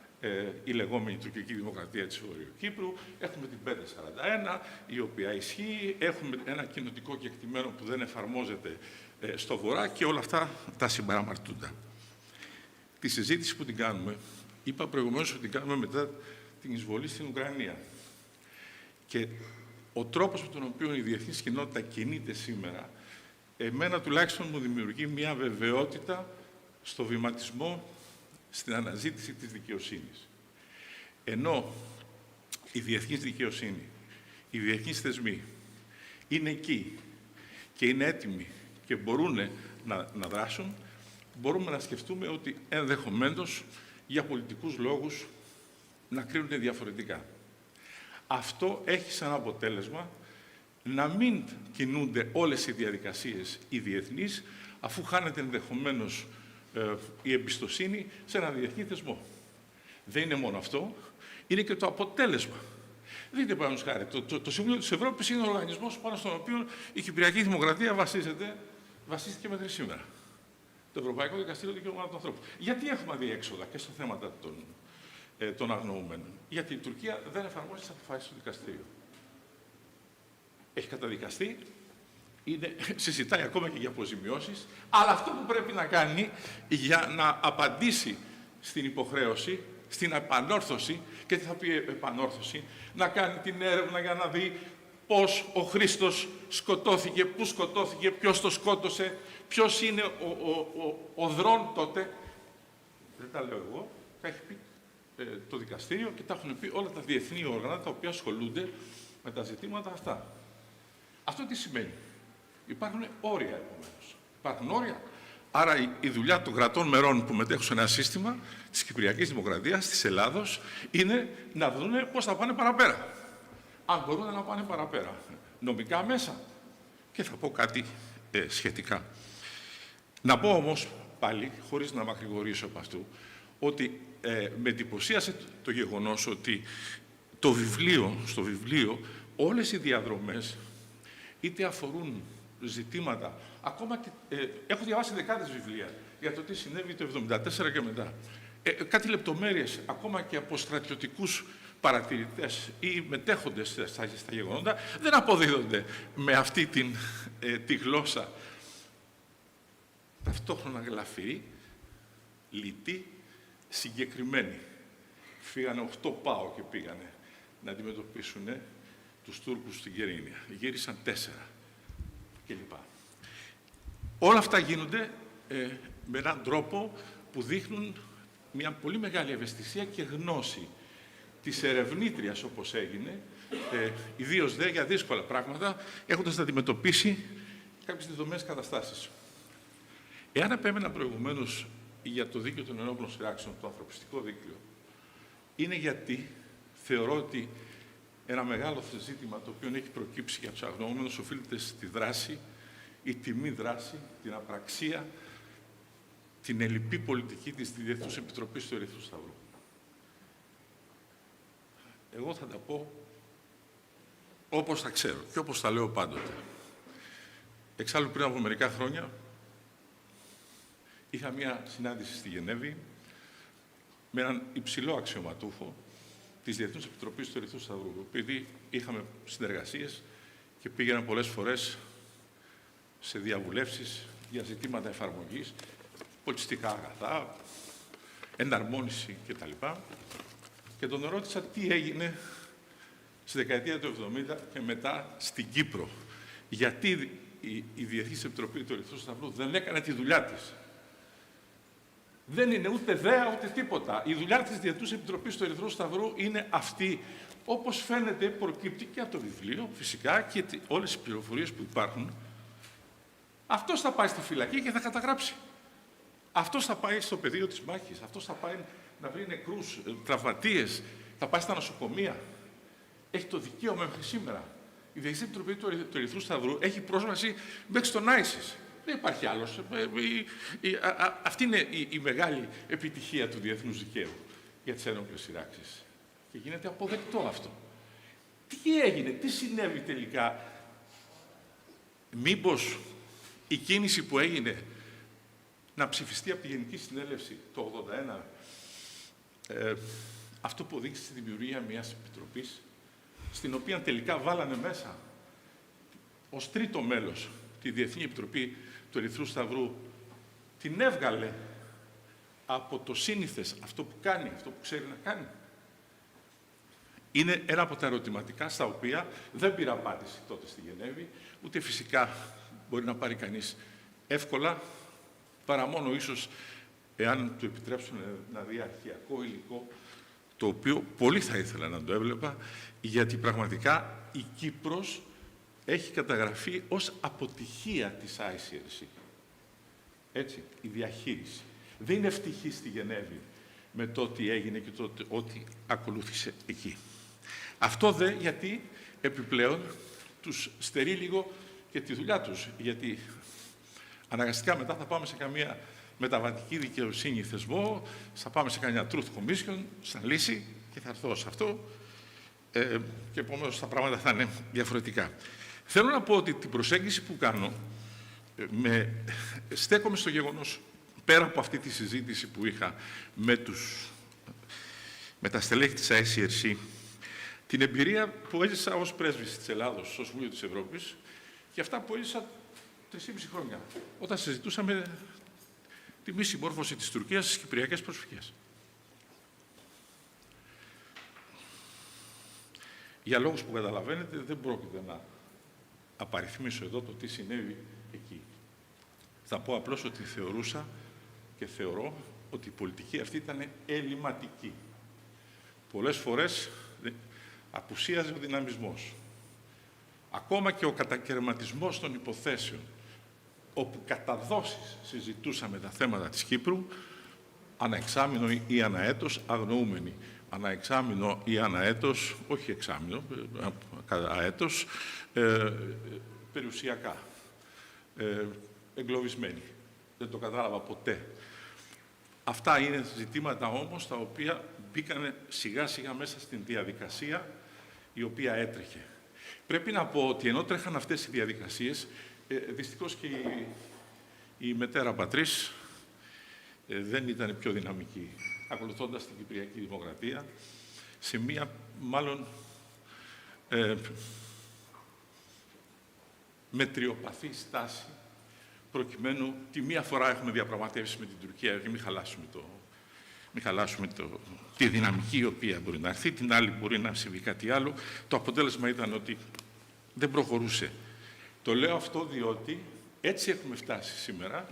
η λεγόμενη τουρκική δημοκρατία της Βορειοκύπρου. Έχουμε την 541, η οποία ισχύει. Έχουμε ένα κοινοτικό κεκτημένο που δεν εφαρμόζεται στο Βορρά και όλα αυτά τα συμπαραμαρτούντα. Τη συζήτηση που την κάνουμε, είπα προηγουμένως ότι την κάνουμε μετά την εισβολή στην Ουκρανία. Και ο τρόπος με τον οποίο η διεθνής κοινότητα κινείται σήμερα, εμένα τουλάχιστον μου δημιουργεί μια βεβαιότητα στο βηματισμό, στην αναζήτηση της δικαιοσύνης. Ενώ η διεθνής δικαιοσύνη, οι διεθνείς θεσμοί είναι εκεί και είναι έτοιμοι και μπορούν να δράσουν, μπορούμε να σκεφτούμε ότι ενδεχομένως για πολιτικούς λόγους να κρίνουν διαφορετικά. Αυτό έχει σαν αποτέλεσμα να μην κινούνται όλες οι διαδικασίες οι διεθνείς, αφού χάνεται ενδεχομένως η εμπιστοσύνη σε ένα διεθνή θεσμό. Δεν είναι μόνο αυτό, είναι και το αποτέλεσμα. Δείτε, παραδείγματος χάρη, το Συμβούλιο της Ευρώπης είναι ο οργανισμός πάνω στον οποίο η Κυπριακή Δημοκρατία βασίστηκε μέχρι σήμερα. Το Ευρωπαϊκό Δικαστήριο Δικαιωμάτων του Ανθρώπου. Γιατί έχουμε αδιέξοδα και στα θέματα των αγνοούμενων? Γιατί η Τουρκία δεν εφαρμόζει τις αποφάσεις του δικαστηρίου. Έχει καταδικαστεί, συζητάει ακόμα και για αποζημιώσεις, αλλά αυτό που πρέπει να κάνει για να απαντήσει στην υποχρέωση, στην επανόρθωση, και τι θα πει επανόρθωση, να κάνει την έρευνα για να δει πώς ο Χρήστος σκοτώθηκε, πού σκοτώθηκε, ποιος το σκότωσε, ποιος είναι ο δρόν τότε. Δεν τα λέω εγώ, τα έχει πει το δικαστήριο και τα έχουν πει όλα τα διεθνή όργανα τα οποία ασχολούνται με τα ζητήματα αυτά. Αυτό τι σημαίνει? Υπάρχουν όρια, επομένως. Υπάρχουν όρια. Άρα η δουλειά των κρατών μερών που μετέχουν σε ένα σύστημα της Κυπριακής Δημοκρατίας, της Ελλάδος, είναι να δουν πώς θα πάνε παραπέρα. Αν μπορούν να πάνε παραπέρα. Νομικά μέσα. Και θα πω κάτι σχετικά. Να πω όμως πάλι, χωρίς να μακρηγορήσω από αυτού, ότι με εντυπωσίασε το γεγονός ότι στο βιβλίο όλες οι διαδρομές είτε αφορούν ζητήματα, ακόμα και έχω διαβάσει δεκάδες βιβλία για το τι συνέβη το 1974 και μετά. Κάτι λεπτομέρειες, ακόμα και από στρατιωτικούς παρατηρητές ή μετέχοντες στα γεγονότα, δεν αποδίδονται με αυτή τη γλώσσα ταυτόχρονα γλαφυρή, λιτή, συγκεκριμένη. Φύγανε 8 ΠΑΟ και πήγανε να αντιμετωπίσουν τους Τούρκους στην Κερίνια. Γύρισαν 4 κλπ. Όλα αυτά γίνονται με έναν τρόπο που δείχνουν μια πολύ μεγάλη ευαισθησία και γνώση της ερευνήτριας, όπως έγινε, ιδίως δε για δύσκολα πράγματα, έχοντας να αντιμετωπίσει κάποιες δεδομένες καταστάσεις. Εάν επέμενα προηγουμένως για το δίκαιο των ενόπλων σειράξεων, το ανθρωπιστικό δίκαιο, είναι γιατί θεωρώ ότι ένα μεγάλο ζήτημα το οποίο έχει προκύψει για τους αγνοούμενους οφείλεται στη δράση ή τη μη δράση, την απραξία, την ελλειπή πολιτική της Διεθνούς Επιτροπής του Ερυθρού Σταυρού. Εγώ θα τα πω όπως τα ξέρω και όπως τα λέω πάντοτε. Εξάλλου, πριν από μερικά χρόνια, είχα μία συνάντηση στη Γενέβη με έναν υψηλό αξιωματούχο της Διεθνούς Επιτροπής του Ερυθρού Σταυρού, επειδή είχαμε συνεργασίες και πήγαινα πολλές φορές σε διαβουλεύσεις για ζητήματα εφαρμογής, πολιτιστικά αγαθά, εναρμόνιση κτλ. Και τον ρώτησα τι έγινε στη δεκαετία του 70 και μετά στην Κύπρο. Γιατί η Διεθνής Επιτροπή του Ερυθρού Σταυρού δεν έκανε τη δουλειά της. Δεν είναι ούτε δέα ούτε τίποτα. Η δουλειά της Διεθνούς Επιτροπής του Ερυθρού Σταυρού είναι αυτή. Όπως φαίνεται, προκύπτει και από το βιβλίο, φυσικά, και όλες τις πληροφορίες που υπάρχουν. Αυτός θα πάει στη φυλακή και θα καταγράψει. Αυτός θα πάει στο πεδίο της μάχης. Αυτός θα πάει να βρει νεκρούς, τραυματίες. Θα πάει στα νοσοκομεία. Έχει το δικαίωμα μέχρι σήμερα. Η Διεθνής Επιτροπή του Ερυθρού Σταυρού έχει πρόσβαση μέχρι στον ISIS. Δεν υπάρχει άλλος. Αυτή είναι η μεγάλη επιτυχία του διεθνούς δικαίου για τις ένοπλες σειράξεις. Και γίνεται αποδεκτό αυτό. Τι έγινε, τι συνέβη τελικά? Μήπως η κίνηση που έγινε να ψηφιστεί από τη Γενική Συνέλευση το 1981, αυτό που οδήγησε στη δημιουργία μιας επιτροπής, στην οποία τελικά βάλανε μέσα ως τρίτο μέλος τη Διεθνή Επιτροπή του Ερυθρού Σταυρού, την έβγαλε από το σύνηθες αυτό που κάνει, αυτό που ξέρει να κάνει. Είναι ένα από τα ερωτηματικά στα οποία δεν πήρα απάντηση τότε στη Γενέβη, ούτε φυσικά μπορεί να πάρει κανείς εύκολα, παρά μόνο ίσως εάν του επιτρέψουν να δει αρχαιακό υλικό, το οποίο πολύ θα ήθελα να το έβλεπα, γιατί πραγματικά η Κύπρος έχει καταγραφεί ως αποτυχία της ICRC. Έτσι, η διαχείριση. Δεν είναι ευτυχή στη Γενέβη με το τι έγινε και το ότι ακολούθησε εκεί. Αυτό δε γιατί επιπλέον τους στερεί λίγο και τη δουλειά τους. Γιατί αναγκαστικά μετά θα πάμε σε καμία μεταβατική δικαιοσύνη θεσμό, θα πάμε σε καμία Truth Commission, σαν λύση, και θα έρθω σε αυτό, και επομένως τα πράγματα θα είναι διαφορετικά. Θέλω να πω ότι την προσέγγιση που κάνω, στέκομαι στο γεγονός, πέρα από αυτή τη συζήτηση που είχα με τα στελέχη της ICRC, την εμπειρία που έζησα ως πρέσβης της Ελλάδος στο Συμβούλιο της Ευρώπης και αυτά που έζησα 3,5 χρόνια, όταν συζητούσαμε τη μη συμμόρφωση της Τουρκίας στις κυπριακές προσφυγές. Για λόγους που καταλαβαίνετε, δεν πρόκειται να απαριθμίσω εδώ το τι συνέβη εκεί. Θα πω απλώς ότι θεωρούσα και θεωρώ ότι η πολιτική αυτή ήταν ελληματική. Πολλές φορές απουσίαζε ο δυναμισμός. Ακόμα και ο κατακαιρματισμός των υποθέσεων, όπου κατά δόσεις συζητούσαμε τα θέματα της Κύπρου, αναεξάμηνο ή αναέτος αγνοούμενοι. Αναεξάμηνο ή αναέτος, όχι εξάμηνο, κατά έτος, περιουσιακά, εγκλωβισμένοι. Δεν το κατάλαβα ποτέ. Αυτά είναι ζητήματα όμως τα οποία μπήκανε σιγά σιγά μέσα στην διαδικασία η οποία έτρεχε. Πρέπει να πω ότι ενώ τρέχαν αυτές οι διαδικασίες, δυστυχώς και η μετέρα πατρίς δεν ήταν πιο δυναμική, ακολουθώντας την Κυπριακή Δημοκρατία, σε μία μάλλον μετριοπαθή στάση, προκειμένου τη μία φορά έχουμε διαπραγματεύσει με την Τουρκία και μην χαλάσουμε τη δυναμική η οποία μπορεί να έρθει, την άλλη μπορεί να συμβεί κάτι άλλο. Το αποτέλεσμα ήταν ότι δεν προχωρούσε. Το λέω αυτό διότι έτσι έχουμε φτάσει σήμερα.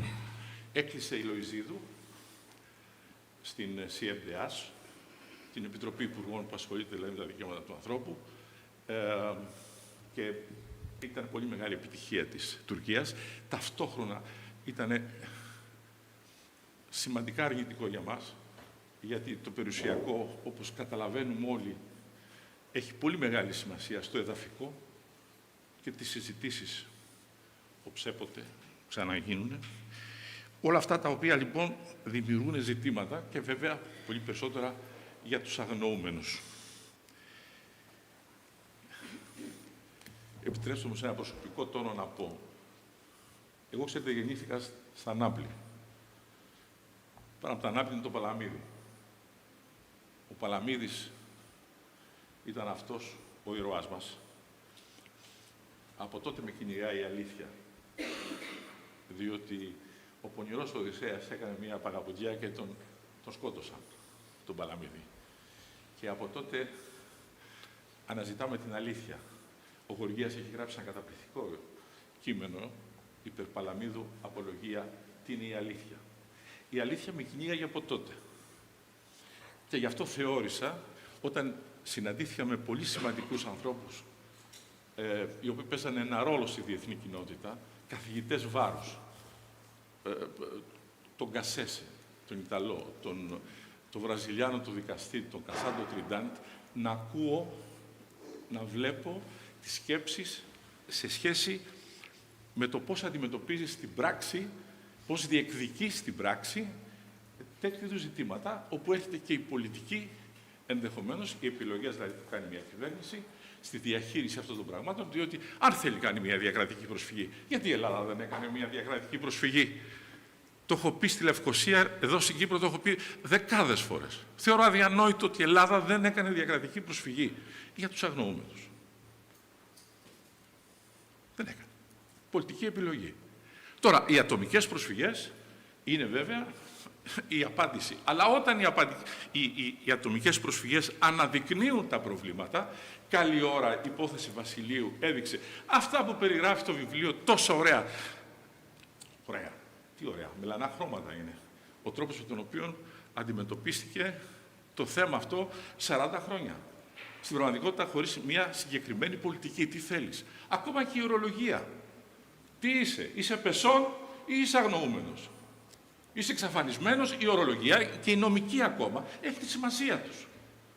Έκλεισε η Λοϊζίδου στην CFDAS, την Επιτροπή Υπουργών που ασχολείται δηλαδή, με τα δικαιώματα του ανθρώπου, και ήταν πολύ μεγάλη επιτυχία της Τουρκίας. Ταυτόχρονα ήταν σημαντικά αρνητικό για μας, γιατί το περιουσιακό, όπως καταλαβαίνουμε όλοι, έχει πολύ μεγάλη σημασία στο εδαφικό και τις συζητήσεις οψέποτε ξαναγίνουν. Όλα αυτά τα οποία λοιπόν δημιουργούν ζητήματα και βέβαια πολύ περισσότερα για τους αγνοούμενους. Επιτρέψτε μου σε ένα προσωπικό τόνο να πω. Εγώ, ξέρετε, γεννήθηκα στα Νάπλη. Πάνω από τα Νάπλη είναι το Παλαμίδι. Ο Παλαμίδης ήταν αυτός ο ηρωάς μας. Από τότε με κυνηγάει η αλήθεια. Διότι ο πονηρός Οδυσσέας έκανε μια παγαποντιά και τον σκότωσαν, τον Παλαμίδη. Και από τότε αναζητάμε την αλήθεια. Ο Γοργίας έχει γράψει ένα καταπληκτικό κείμενο, υπερπαλαμίδου απολογία, τι είναι η αλήθεια. Η αλήθεια με κυνήγαγε από τότε. Και γι' αυτό θεώρησα, όταν συναντήθηκα με πολύ σημαντικούς ανθρώπους, οι οποίοι παίζανε ένα ρόλο στη διεθνή κοινότητα, καθηγητές βάρους, τον Κασέσε, τον Ιταλό, τον Βραζιλιάνο του δικαστή, τον Κασάντο Τριντάντ, να ακούω, να βλέπω τις σκέψεις σε σχέση με το πώς αντιμετωπίζει στην πράξη, πώς διεκδικεί στην πράξη τέτοιου είδους ζητήματα, όπου έρχεται και η πολιτική, ενδεχομένως, οι επιλογές δηλαδή που κάνει μια κυβέρνηση, στη διαχείριση αυτών των πραγμάτων, διότι αν θέλει κάνει μια διακρατική προσφυγή, γιατί η Ελλάδα δεν έκανε μια διακρατική προσφυγή? Το έχω πει στη Λευκοσία, εδώ στην Κύπρο το έχω πει δεκάδες φορές. Θεωρώ αδιανόητο ότι η Ελλάδα δεν έκανε διακρατική προσφυγή για τους αγνοούμενους. Δεν έκανε. Πολιτική επιλογή. Τώρα, οι ατομικές προσφυγές είναι βέβαια η απάντηση. Αλλά όταν οι ατομικές προσφυγές αναδεικνύουν τα προβλήματα, καλή ώρα η υπόθεση Βασιλείου έδειξε αυτά που περιγράφει το βιβλίο τόσο ωραία. Ωραία. Τι ωραία. Μελανά χρώματα είναι. Ο τρόπος με τον οποίο αντιμετωπίστηκε το θέμα αυτό 40 χρόνια. Στην πραγματικότητα χωρίς μια συγκεκριμένη πολιτική. Τι θέλεις? Ακόμα και η ορολογία. Τι είσαι πεσόν ή είσαι αγνοούμενος? Είσαι εξαφανισμένος, η ορολογία και η νομική ακόμα έχει τη σημασία τους.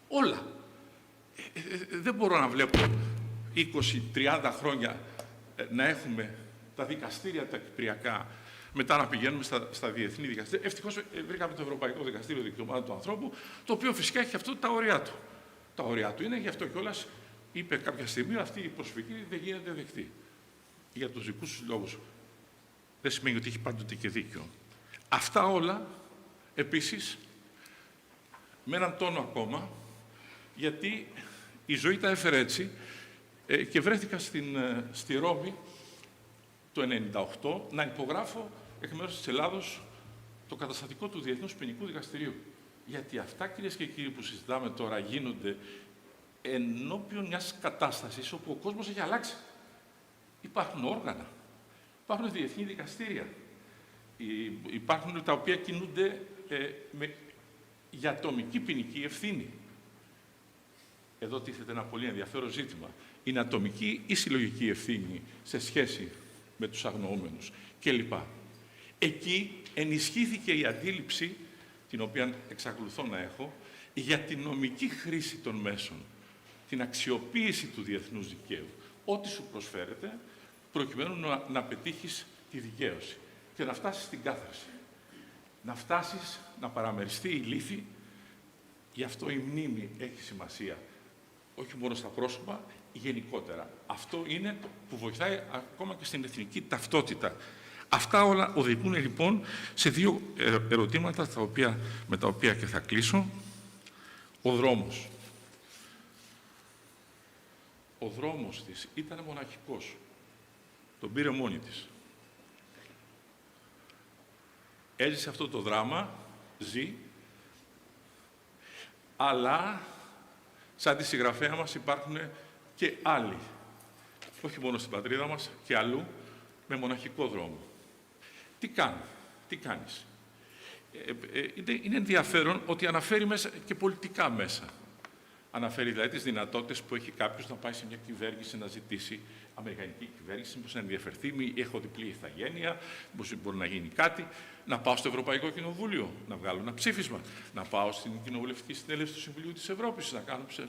Όλα. Δεν μπορώ να βλέπω 20-30 χρόνια να έχουμε τα δικαστήρια τα κυπριακά, μετά να πηγαίνουμε στα διεθνή δικαστήρια. Ευτυχώς βρήκαμε το Ευρωπαϊκό Δικαστήριο Δικαιωμάτων του Ανθρώπου, το οποίο φυσικά έχει αυτό τα όρια του. Τα όρια του είναι, γι' αυτό κιόλας είπε κάποια στιγμή αυτή η προσφυγή δεν γίνεται δεκτή. Για τους δικούς τους λόγους. Δεν σημαίνει ότι έχει πάντοτε και δίκιο. Αυτά όλα, επίσης, με έναν τόνο ακόμα, γιατί η ζωή τα έφερε έτσι και βρέθηκα στη Ρώμη το 1998 να υπογράφω εκ μέρους της Ελλάδος το καταστατικό του Διεθνούς Ποινικού Δικαστηρίου. Γιατί αυτά, κυρίες και κύριοι, που συζητάμε τώρα γίνονται ενώπιον μιας κατάστασης όπου ο κόσμος έχει αλλάξει. Υπάρχουν όργανα, υπάρχουν διεθνή δικαστήρια, υπάρχουν τα οποία κινούνται για ατομική ποινική ευθύνη. Εδώ τίθεται ένα πολύ ενδιαφέρον ζήτημα. Είναι ατομική ή συλλογική ευθύνη σε σχέση με τους αγνοούμενους κλπ. Εκεί ενισχύθηκε η αντίληψη, την οποία εξακολουθώ να έχω, για την νομική χρήση των μέσων, την αξιοποίηση του διεθνούς δικαίου. Ό,τι σου προσφέρεται, προκειμένου να πετύχεις τη δικαίωση και να φτάσεις στην κάθαρση. Να φτάσεις να παραμεριστεί η λύθη, γι' αυτό η μνήμη έχει σημασία. Όχι μόνο στα πρόσωπα, γενικότερα. Αυτό είναι που βοηθάει ακόμα και στην εθνική ταυτότητα. Αυτά όλα οδηγούν λοιπόν σε δύο ερωτήματα με τα οποία και θα κλείσω. Ο δρόμος. Ο δρόμος της ήταν μοναχικός. Τον πήρε μόνη της. Έζησε αυτό το δράμα, ζει, αλλά σαν τη συγγραφέα μας υπάρχουν και άλλοι, όχι μόνο στην πατρίδα μας, και αλλού, με μοναχικό δρόμο. Τι κάνεις. Είναι ενδιαφέρον ότι αναφέρει μέσα και πολιτικά μέσα. Αναφέρει δηλαδή τις δυνατότητες που έχει κάποιος να πάει σε μια κυβέρνηση να ζητήσει, αμερικανική κυβέρνηση, μήπως να ενδιαφερθεί, έχω διπλή ηθαγένεια, μήπως μπορεί να γίνει κάτι, να πάω στο Ευρωπαϊκό Κοινοβούλιο, να βγάλω ένα ψήφισμα, να πάω στην Κοινοβουλευτική Συνέλευση του Συμβουλίου της Ευρώπης,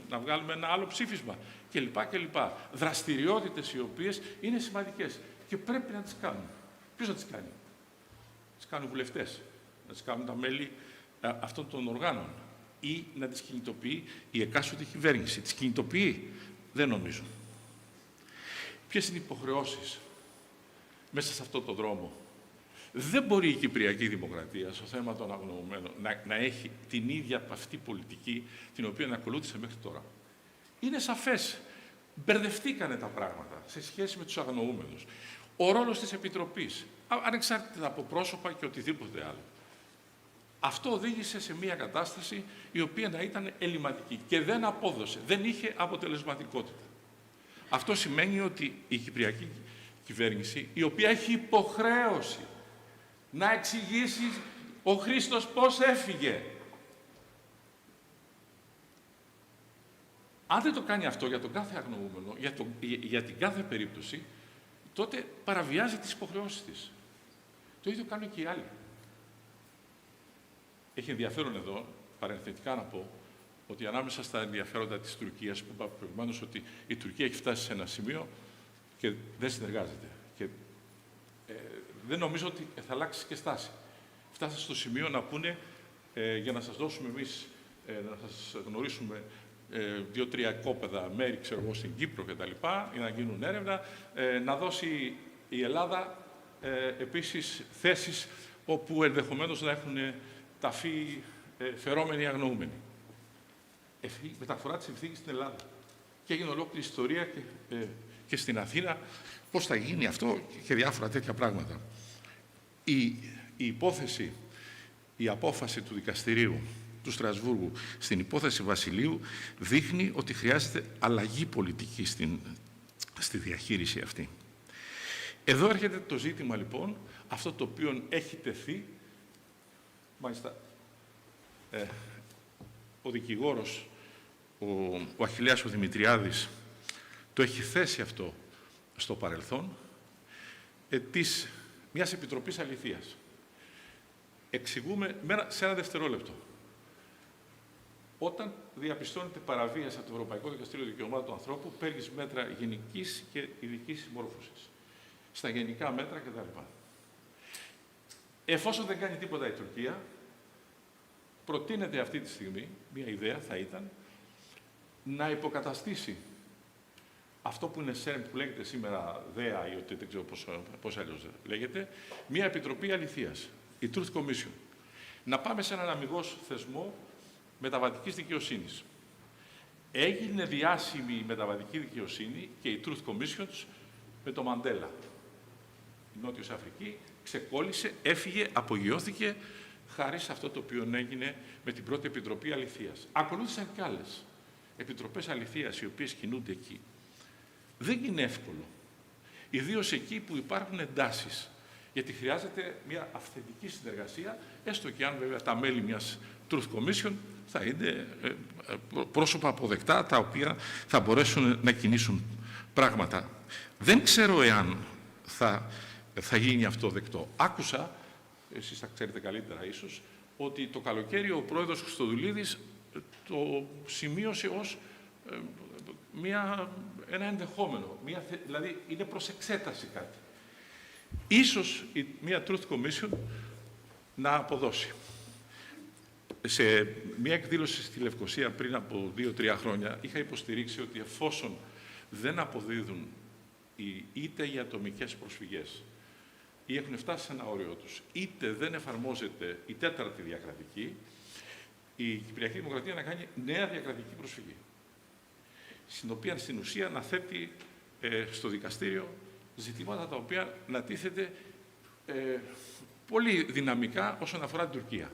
να βγάλουμε ένα άλλο ψήφισμα κλπ. Δραστηριότητες οι οποίες είναι σημαντικές και πρέπει να τις κάνουν. Ποιος να τις κάνει? Τις κάνουν οι βουλευτές, να τις κάνουν τα μέλη αυτών των οργάνων ή να τις κινητοποιεί η εκάστοτε κυβέρνηση. Τις κινητοποιεί? Δεν νομίζω. Ποιες είναι οι υποχρεώσεις μέσα σε αυτόν τον δρόμο? Δεν μπορεί η Κυπριακή Δημοκρατία στο θέμα των αγνοωμένων να έχει την ίδια αυτή πολιτική την οποία ακολούθησε μέχρι τώρα. Είναι σαφές. Μπερδευτήκανε τα πράγματα σε σχέση με τους αγνοούμενους. Ο ρόλος της Επιτροπής, ανεξάρτητα από πρόσωπα και οτιδήποτε άλλο. Αυτό οδήγησε σε μια κατάσταση η οποία να ήταν ελληματική και δεν απόδωσε, δεν είχε αποτελεσματικότητα. Αυτό σημαίνει ότι η Κυπριακή κυβέρνηση, η οποία έχει υποχρέωση να εξηγήσει ο Χρήστος πώς έφυγε. Αν δεν το κάνει αυτό για τον κάθε αγνοούμενο, για την κάθε περίπτωση, τότε παραβιάζει τις υποχρεώσεις της. Το ίδιο κάνουν και οι άλλοι. Έχει ενδιαφέρον εδώ, παρενθετικά να πω, ότι ανάμεσα στα ενδιαφέροντα της Τουρκίας, που είπα προηγουμένως ότι η Τουρκία έχει φτάσει σε ένα σημείο και δεν συνεργάζεται. Και δεν νομίζω ότι θα αλλάξει και στάση. Φτάσατε στο σημείο να πούνε, για να σας δώσουμε εμείς, να σας γνωρίσουμε 2-3 κόπεδα μέρη, ξέρω εγώ, στην Κύπρο κτλ., για να γίνουν έρευνα, να δώσει η Ελλάδα επίσης θέσεις όπου ενδεχομένως να έχουν ταφεί φερόμενοι αγνοούμενοι. Μεταφορά της ευθύνης στην Ελλάδα. Και έγινε ολόκληρη ιστορία και στην Αθήνα πώς θα γίνει αυτό και διάφορα τέτοια πράγματα. Η υπόθεση, η απόφαση του δικαστηρίου του Στρασβούργου στην υπόθεση Βασιλείου δείχνει ότι χρειάζεται αλλαγή πολιτική στη διαχείριση αυτή. Εδώ έρχεται το ζήτημα λοιπόν, αυτό το οποίο έχει τεθεί, μάλιστα ο δικηγόρος, ο Αχιλλέας ο Δημητριάδης, το έχει θέσει αυτό στο παρελθόν, της μιας επιτροπής αληθείας. Εξηγούμε σε ένα δευτερόλεπτο. Όταν διαπιστώνεται παραβίαση από το Ευρωπαϊκό Δικαστήριο Δικαιωμάτων του Ανθρώπου, παίρνεις μέτρα γενικής και ειδικής συμμόρφωσης. Στα γενικά μέτρα κτλ. Εφόσον δεν κάνει τίποτα η Τουρκία, προτείνεται αυτή τη στιγμή, μια ιδέα θα ήταν, να υποκαταστήσει αυτό που είναι που λέγεται σήμερα ΔΕΑ ή ότι δεν ξέρω πώς αλλιώς λέγεται, μια επιτροπή αληθείας, η Truth Commission. Να πάμε σε έναν αμιγώς θεσμό μεταβατικής δικαιοσύνης. Έγινε διάσημη η μεταβατική δικαιοσύνη και η Truth Commissions με το Μαντέλα. Η Νότιος Αφρική ξεκόλλησε, έφυγε, απογειώθηκε χάρη σε αυτό το οποίο έγινε με την πρώτη Επιτροπή Αληθείας. Ακολούθησαν κι άλλες επιτροπές αληθείας οι οποίες κινούνται εκεί. Δεν είναι εύκολο. Ιδίως εκεί που υπάρχουν εντάσεις. Γιατί χρειάζεται μια αυθεντική συνεργασία, έστω και αν βέβαια τα μέλη μιας Truth Commission θα είναι πρόσωπα αποδεκτά, τα οποία θα μπορέσουν να κινήσουν πράγματα. Δεν ξέρω εάν θα γίνει αυτό δεκτό. Άκουσα, εσείς τα ξέρετε καλύτερα ίσως, ότι το καλοκαίρι ο πρόεδρος Χριστοδουλίδης το σημείωσε ως ένα ενδεχόμενο, δηλαδή είναι προς εξέταση κάτι. Ίσως μια Truth Commission να αποδώσει. Σε μια εκδήλωση στη Λευκοσία πριν από 2-3 χρόνια είχα υποστηρίξει ότι εφόσον δεν αποδίδουν είτε οι ατομικές προσφυγές ή έχουν φτάσει σε ένα όριο τους, είτε δεν εφαρμόζεται η τέταρτη διακρατική, η Κυπριακή Δημοκρατία να κάνει νέα διακρατική προσφυγή, στην οποία στην ουσία να θέτει στο δικαστήριο ζητήματα τα οποία να τίθεται πολύ δυναμικά όσον αφορά την Τουρκία.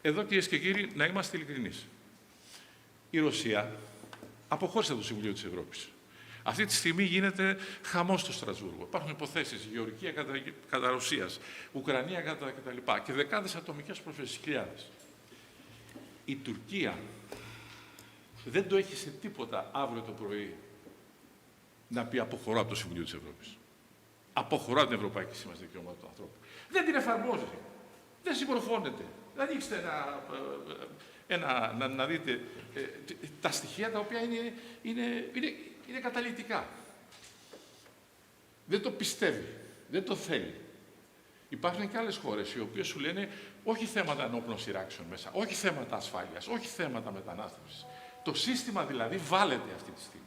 Εδώ, κυρίες και κύριοι, να είμαστε ειλικρινείς. Η Ρωσία αποχώρησε από το Συμβουλίο της Ευρώπης. Αυτή τη στιγμή γίνεται χαμός στο Στρασβούργο. Υπάρχουν υποθέσεις Γεωργία κατά Ρωσίας, Ουκρανία κατά κτλ. Και δεκάδες ατομικές προσφυγές, χιλιάδες. Η Τουρκία δεν το έχει σε τίποτα αύριο το πρωί να πει αποχωρώ από το Συμβουλίο της Ευρώπης. Αποχωρώ από την Ευρωπαϊκή Σύμβαση Δικαιωμάτων του Ανθρώπου. Δεν την εφαρμόζει. Δεν συμμορφώνεται. Να ανοίξετε να δείτε τα στοιχεία τα οποία είναι καταλυτικά. Δεν το πιστεύει. Δεν το θέλει. Υπάρχουν και άλλες χώρες οι οποίες σου λένε όχι θέματα ενόπλων σειράξεων μέσα, όχι θέματα ασφάλειας, όχι θέματα μετανάστευσης. Το σύστημα δηλαδή βάλεται αυτή τη στιγμή.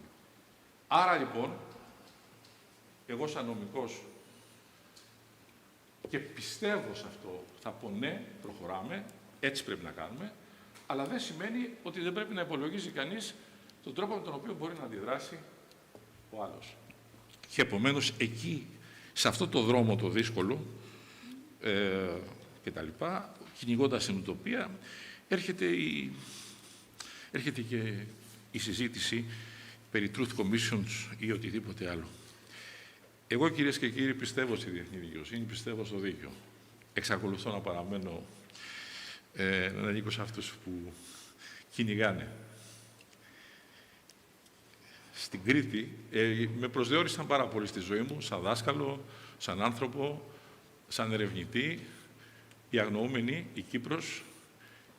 Άρα λοιπόν, εγώ σαν νομικός και πιστεύω σε αυτό, θα πω ναι, προχωράμε, έτσι πρέπει να κάνουμε, αλλά δεν σημαίνει ότι δεν πρέπει να υπολογίζει κανείς τον τρόπο με τον οποίο μπορεί να αντιδράσει ο άλλος. Και επομένως εκεί, σε αυτό το δρόμο το δύσκολο και τα λοιπά, κυνηγώντας την ουτοπία, έρχεται και η συζήτηση περί truth commissions ή οτιδήποτε άλλο. Εγώ, κυρίες και κύριοι, πιστεύω στη διεθνή δικαιοσύνη, πιστεύω στο δίκαιο. Εξακολουθώ να παραμένω να ανήκω σε αυτούς που κυνηγάνε. Στην Κρήτη με προσδιορίσαν πάρα πολύ στη ζωή μου, σαν δάσκαλο, σαν άνθρωπο, σαν ερευνητή, η αγνοούμενη, η Κύπρος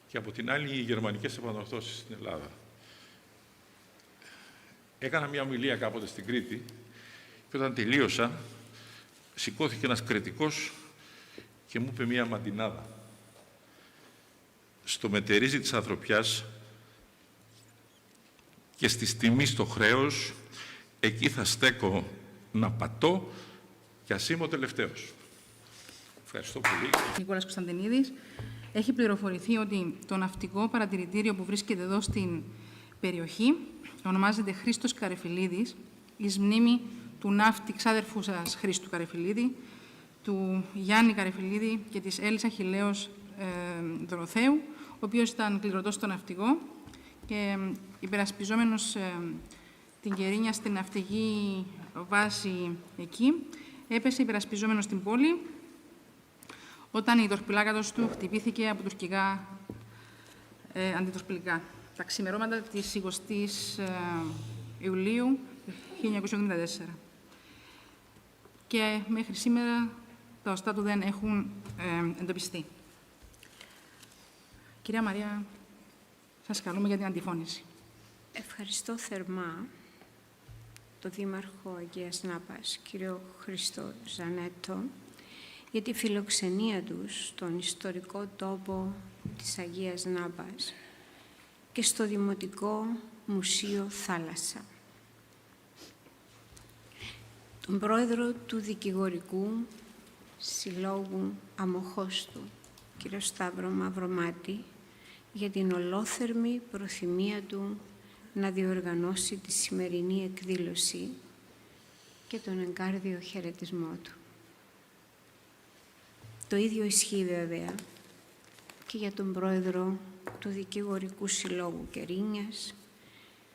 και από την άλλη οι γερμανικές επανορθώσεις στην Ελλάδα. Έκανα μια ομιλία κάποτε στην Κρήτη και όταν τελείωσα σηκώθηκε ένας κριτικός και μου είπε μια μαντινάδα. Στο μετερίζει της ανθρωπιάς και στη τιμή στο χρέος, εκεί θα στέκω να πατώ και ας είμαι ο τελευταίος. Ευχαριστώ πολύ. Νικόλας Κωνσταντινίδης έχει πληροφορηθεί ότι το ναυτικό παρατηρητήριο που βρίσκεται εδώ στην περιοχή ονομάζεται Χρήστος Καρεφιλίδης, εις μνήμη του ναύτη ξάδερφου σας Χρήστου Καρεφιλίδη, του Γιάννη Καρεφιλίδη και της Έλλης Αχιλλέως Δωροθέου, ο οποίος ήταν κληρωτός στο ναυτικό και υπερασπιζόμενος την Κερίνια στην ναυτική βάση εκεί, έπεσε υπερασπιζόμενος την πόλη όταν η τορπιλάκατος του χτυπήθηκε από τουρκικά αντιτορπιλικά. Τα ξημερώματα της 20ης Ιουλίου 1974. Και μέχρι σήμερα τα οστά του δεν έχουν εντοπιστεί. Κυρία Μαρία, σας καλούμε για την αντιφώνηση. Ευχαριστώ θερμά τον Δήμαρχο Αγίας Νάπας, κύριο Χρήστο Ζανέτο, για τη φιλοξενία τους στον ιστορικό τόπο της Αγίας Νάπας και στο Δημοτικό Μουσείο Θάλασσα. Τον πρόεδρο του Δικηγορικού Συλλόγου Αμοχώστου, κύριο Σταύρο Μαυρομάτη, για την ολόθερμη προθυμία του να διοργανώσει τη σημερινή εκδήλωση και τον εγκάρδιο χαιρετισμό του. Το ίδιο ισχύει βέβαια και για τον πρόεδρο του Δικηγορικού Συλλόγου Κερίνιας,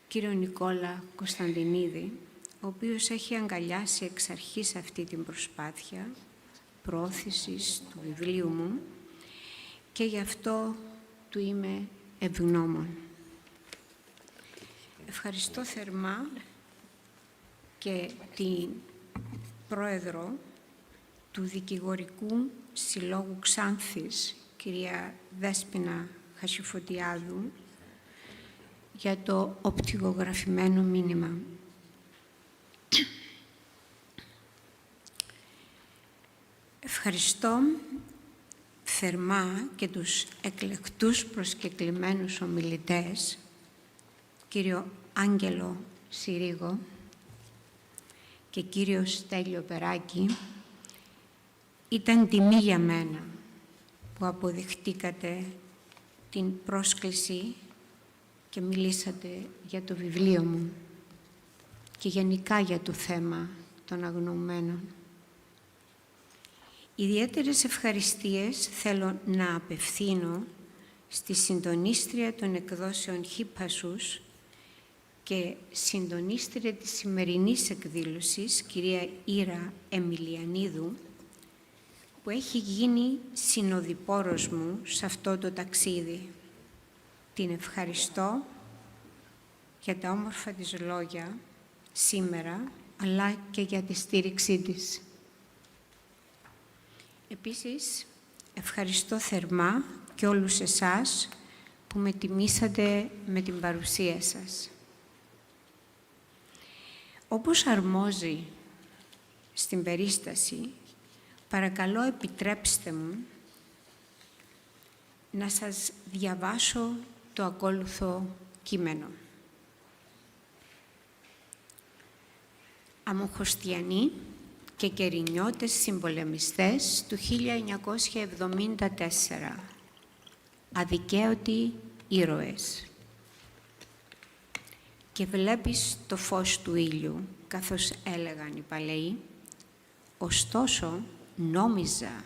κύριο Νικόλα Κωνσταντινίδη, ο οποίος έχει αγκαλιάσει εξ αρχής αυτή την προσπάθεια προώθησης του βιβλίου μου και γι' αυτό του είμαι ευγνώμων. Ευχαριστώ θερμά και την πρόεδρο του Δικηγορικού Συλλόγου Ξάνθης, κυρία Δέσποινα Χασιφωτιάδου, για το οπτικογραφημένο μήνυμα. Ευχαριστώ θερμά και τους εκλεκτούς προσκεκλημένους ομιλητές, κύριο Άγγελο Συρίγο και κύριο Στέλιο Περάκη. Ήταν τιμή για μένα που αποδεχτήκατε την πρόσκληση και μιλήσατε για το βιβλίο μου και γενικά για το θέμα των αγνοωμένων. Ιδιαίτερες ευχαριστίες θέλω να απευθύνω στη συντονίστρια των εκδόσεων Χίπασους και συντονίστρια της σημερινής εκδήλωσης, κυρία Ήρα Εμιλιανίδου, που έχει γίνει συνοδοιπόρος μου σε αυτό το ταξίδι. Την ευχαριστώ για τα όμορφα της λόγια σήμερα, αλλά και για τη στήριξή της. Επίσης, ευχαριστώ θερμά και όλους εσάς που με τιμήσατε με την παρουσία σας. Όπως αρμόζει στην περίσταση, παρακαλώ επιτρέψτε μου να σας διαβάσω το ακόλουθο κείμενο. Αμοχωστιανοί και κερινιώτες συμπολεμιστές του 1974. Αδικαίωτοι ήρωες. Και βλέπεις το φως του ήλιου, καθώς έλεγαν οι παλαιοί, ωστόσο νόμιζα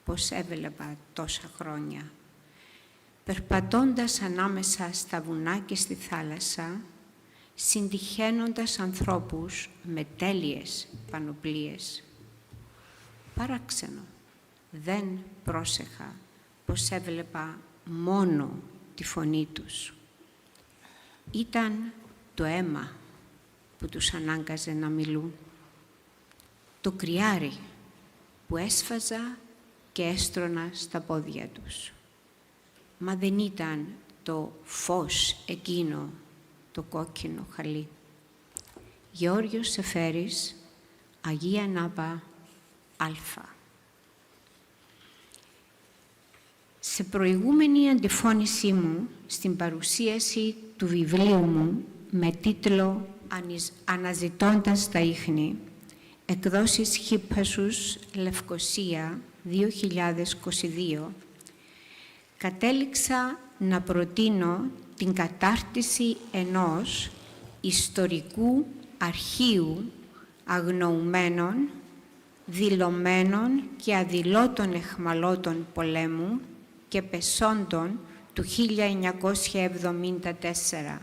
πως έβλεπα τόσα χρόνια. Περπατώντας ανάμεσα στα βουνά και στη θάλασσα, συντυχαίνοντας ανθρώπους με τέλειες πανοπλίες. Παράξενο, δεν πρόσεχα πως έβλεπα μόνο τη φωνή τους. Ήταν το αίμα που τους ανάγκαζε να μιλούν. Το κρυάρι που έσφαζα και έστρωνα στα πόδια τους. Μα δεν ήταν το φως εκείνο, το κόκκινο χαλί. Γεώργιος Σεφέρης, Αγία Νάπα, Αλφα. Σε προηγούμενη αντιφώνησή μου, στην παρουσίαση του βιβλίου μου, με τίτλο «Αναζητώντας τα ίχνη», εκδόσεις Χίπασους, Λευκοσία, 2022, κατέληξα να προτείνω την κατάρτιση ενός ιστορικού αρχείου αγνοουμένων, δηλωμένων και αδηλώτων εχμαλώτων πολέμου και πεσόντων του 1974,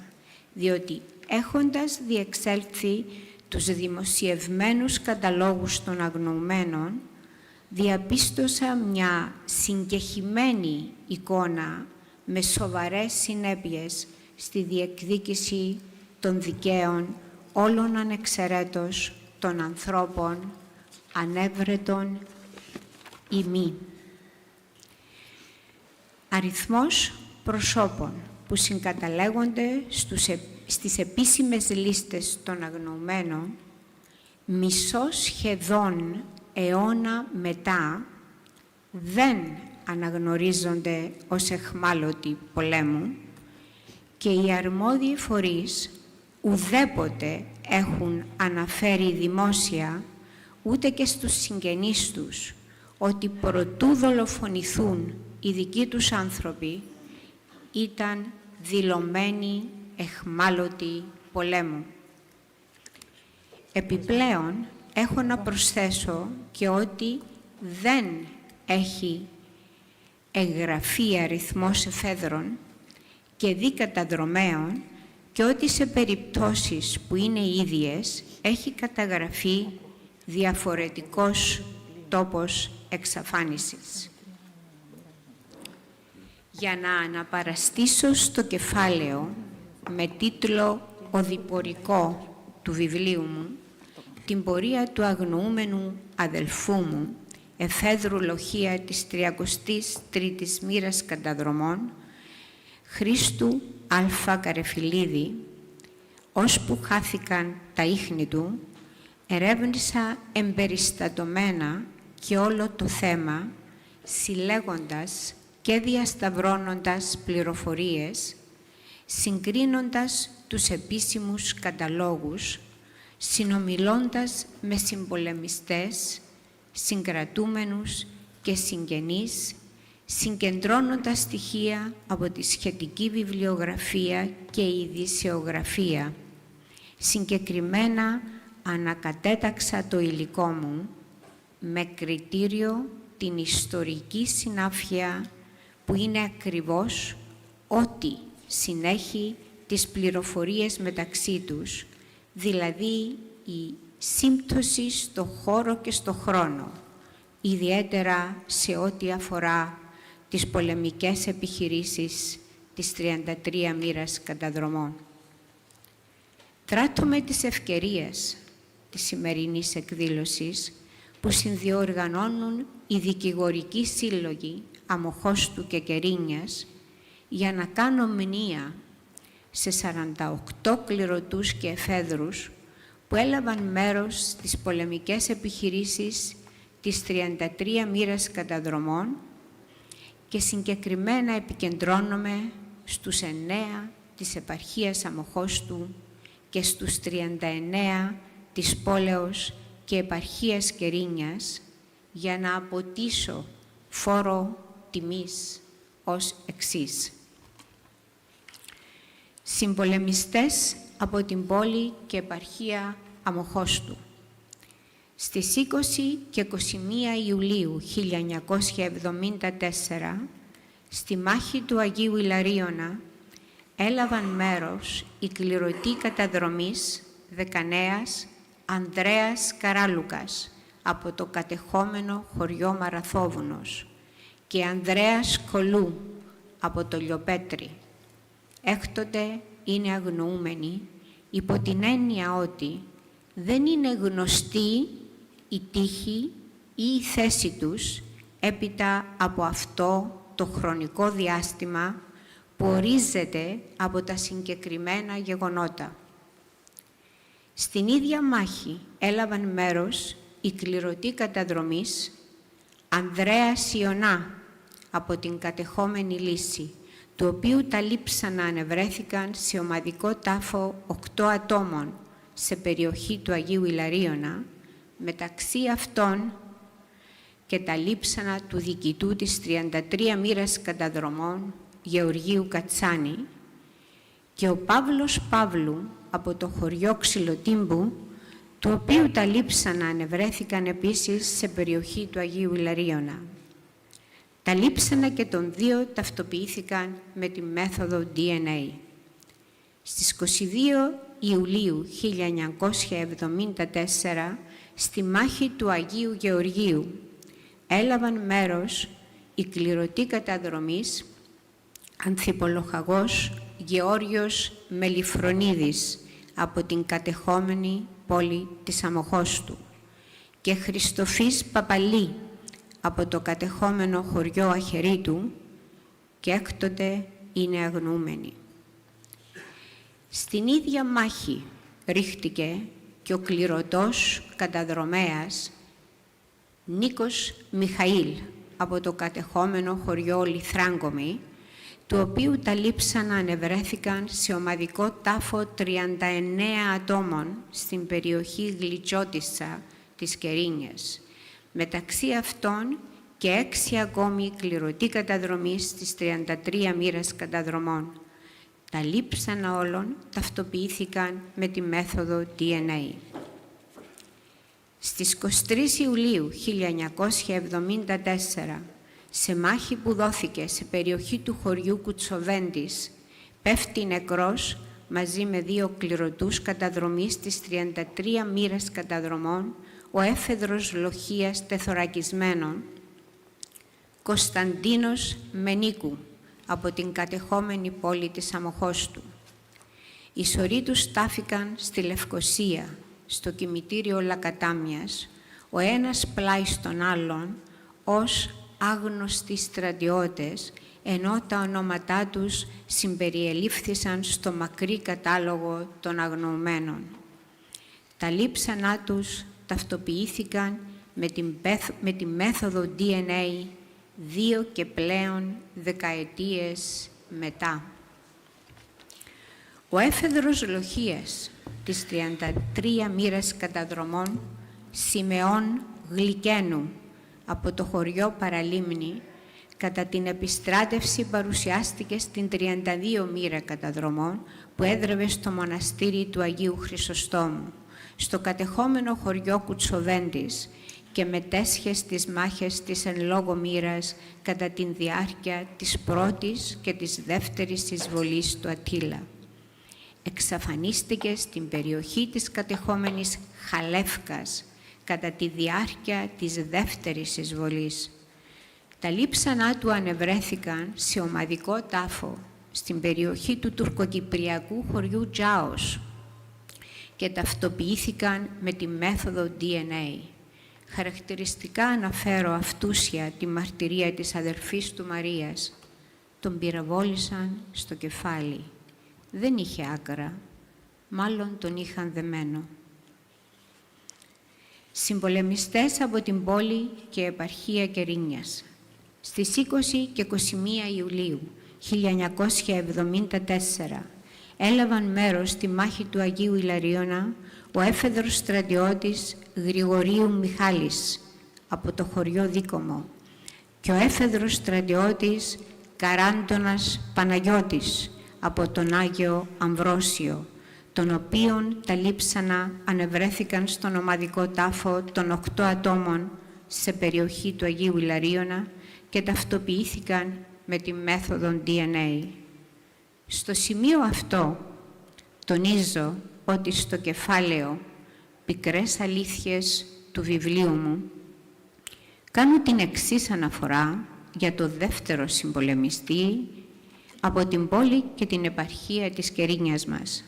διότι έχοντας διεξέλθει τους δημοσιευμένους καταλόγους των αγνοουμένων, διαπίστωσα μια συγκεχημένη εικόνα με σοβαρές συνέπειες στη διεκδίκηση των δικαίων όλων ανεξαιρέτως των ανθρώπων, ανέβρετων ή μη. Αριθμός προσώπων που συγκαταλέγονται στις επίσημες λίστες των αγνοουμένων, μισό σχεδόν αιώνα μετά, δεν αναγνωρίζονται ως εχμάλωτοι πολέμου και οι αρμόδιοι φορείς ουδέποτε έχουν αναφέρει δημόσια, ούτε και στους συγγενείς τους, ότι προτού δολοφονηθούν οι δικοί τους άνθρωποι, ήταν δηλωμένοι εχμάλωτοι πολέμου. Επιπλέον, έχω να προσθέσω και ότι δεν έχει εγγραφεί αριθμός εφέδρων και δι καταδρομέων και ότι σε περιπτώσεις που είναι ίδιες έχει καταγραφεί διαφορετικός τόπος εξαφάνισης. Για να αναπαραστήσω στο κεφάλαιο με τίτλο «Οδηπορικό» του βιβλίου μου την πορεία του αγνοούμενου αδελφού μου, εφέδρου λοχεία της 33ης μοίρας καταδρομών, Χρήστου Α. Καρεφιλίδη, ώσπου χάθηκαν τα ίχνη του, ερεύνησα εμπεριστατωμένα και όλο το θέμα, συλλέγοντας και διασταυρώνοντας πληροφορίες, συγκρίνοντας τους επίσημους καταλόγους, συνομιλώντας με συμπολεμιστές, συγκρατούμενους και συγγενείς, συγκεντρώνοντας στοιχεία από τη σχετική βιβλιογραφία και ειδησιογραφία. Συγκεκριμένα ανακατέταξα το υλικό μου με κριτήριο την ιστορική συνάφεια που είναι ακριβώς ό,τι συνέχει τις πληροφορίες μεταξύ τους, δηλαδή η σύμπτωση στο χώρο και στο χρόνο, ιδιαίτερα σε ό,τι αφορά τις πολεμικές επιχειρήσεις της 33 μοίρας καταδρομών. Τράττομαι της ευκαιρίας της σημερινής εκδήλωσης που συνδιοργανώνουν οι δικηγορικοί σύλλογοι Αμοχώστου και Κερίνιας για να κάνω μνήα σε 48 κληρωτούς και εφέδρους που έλαβαν μέρος στις πολεμικές επιχειρήσεις της 33 μοίρας καταδρομών και συγκεκριμένα επικεντρώνομαι στους 9 της επαρχίας Αμοχώστου και στους 39 της πόλεως και επαρχίας Κερίνιας για να αποτίσω φόρο τιμής ως εξής. Συμπολεμιστές από την πόλη και επαρχία Αμοχώστου. Στις 20 και 21 Ιουλίου 1974, στη μάχη του Αγίου Ιλαρίωνα, έλαβαν μέρος οι κληρωτοί καταδρομής Δεκανέας Ανδρέας Καράλουκας από το κατεχόμενο χωριό Μαραθόβουνος και Ανδρέας Κολού από το Λιοπέτρι. Έκτοτε είναι αγνοούμενοι υπό την έννοια ότι δεν είναι γνωστή η τύχη ή η θέση τους έπειτα από αυτό το χρονικό διάστημα που ορίζεται από τα συγκεκριμένα γεγονότα. Στην ίδια μάχη έλαβαν μέρος οι κληρωτοί καταδρομής Ανδρέας Ιωνά από την κατεχόμενη Λύση, του οποίου τα λείψανα ανεβρέθηκαν σε ομαδικό τάφο 8 ατόμων σε περιοχή του Αγίου Ιλαρίωνα, μεταξύ αυτών και τα λείψανα του διοικητού της 33 μοίρας καταδρομών Γεωργίου Κατσάνη και ο Παύλος Παύλου από το χωριό Ξυλοτύμπου, του οποίου τα λείψανα ανεβρέθηκαν επίσης σε περιοχή του Αγίου Ιλαρίωνα. Τα λείψανα και των δύο ταυτοποιήθηκαν με τη μέθοδο DNA. Στις 22 Ιουλίου 1974, στη μάχη του Αγίου Γεωργίου, έλαβαν μέρος οι κληρωτοί καταδρομής Ανθιπολοχαγός Γεώργιος Μελιφρονίδης από την κατεχόμενη πόλη της Αμοχώστου και Χριστοφής Παπαλή από το κατεχόμενο χωριό Αχερίτου και έκτοτε είναι αγνοούμενοι. Στην ίδια μάχη ρίχτηκε και ο κληρωτός καταδρομέας Νίκος Μιχαήλ από το κατεχόμενο χωριό Λιθράγκομη, του οποίου τα λείψανα ανεβρέθηκαν σε ομαδικό τάφο 39 ατόμων στην περιοχή Γλυτσότισσα της Κερίνιας, μεταξύ αυτών και 6 ακόμη κληρωτοί καταδρομής στις 33 μοίρας καταδρομών. Τα λείψανα όλων ταυτοποιήθηκαν με τη μέθοδο DNA. Στις 23 Ιουλίου 1974, σε μάχη που δόθηκε σε περιοχή του χωριού Κουτσοβέντης, πέφτει νεκρός μαζί με 2 κληρωτούς καταδρομής στις 33 μοίρας καταδρομών ο έφεδρος λοχείας τεθωρακισμένων Κωνσταντίνος Μενίκου από την κατεχόμενη πόλη της Αμοχώστου. Οι σωροί τους στάφηκαν στη Λευκοσία, στο κημητήριο Λακατάμιας, ο ένας πλάι στον άλλον, ως άγνωστοι στρατιώτες, ενώ τα ονόματά τους συμπεριελήφθησαν στο μακρύ κατάλογο των αγνοωμένων. Τα λείψανά τους ταυτοποιήθηκαν με τη μέθοδο DNA 2 και πλέον δεκαετίες μετά. Ο έφεδρος λοχείας της 33 μοίρας καταδρομών Σιμεών Γλυκένου από το χωριό Παραλίμνη, κατά την επιστράτευση παρουσιάστηκε στην 32 μοίρα καταδρομών που έδρευε στο μοναστήρι του Αγίου Χρυσοστόμου, στο κατεχόμενο χωριό Κουτσοβέντης και μετέσχε στις μάχες της εν λόγω μοίρας κατά την διάρκεια της πρώτης και της δεύτερης εισβολής του Αττήλα. Εξαφανίστηκε στην περιοχή της κατεχόμενης Χαλεύκας κατά τη διάρκεια της δεύτερης εισβολής. Τα λείψανά του ανεβρέθηκαν σε ομαδικό τάφο στην περιοχή του τουρκοκυπριακού χωριού Τζάος, και ταυτοποιήθηκαν με τη μέθοδο DNA. Χαρακτηριστικά αναφέρω αυτούσια τη μαρτυρία της αδερφής του Μαρίας. Τον πυροβόλησαν στο κεφάλι. Δεν είχε άκρα, μάλλον τον είχαν δεμένο. Συμπολεμιστές από την πόλη και επαρχία Κερίνιας. Στις 20 και 21 Ιουλίου 1974 έλαβαν μέρος στη μάχη του Αγίου Ιλαρίωνα ο έφεδρος στρατιώτης Γρηγορίου Μιχάλης από το χωριό Δίκομο και ο έφεδρος στρατιώτης Καράντονας Παναγιώτης από τον Άγιο Αμβρόσιο, των οποίων τα λείψανα ανεβρέθηκαν στον ομαδικό τάφο των 8 ατόμων σε περιοχή του Αγίου Ιλαρίωνα και ταυτοποιήθηκαν με τη μέθοδο DNA. Στο σημείο αυτό τονίζω ότι στο κεφάλαιο «Πικρές αλήθειες» του βιβλίου μου κάνω την εξής αναφορά για το δεύτερο συμπολεμιστή από την πόλη και την επαρχία της Κερίνιας μας.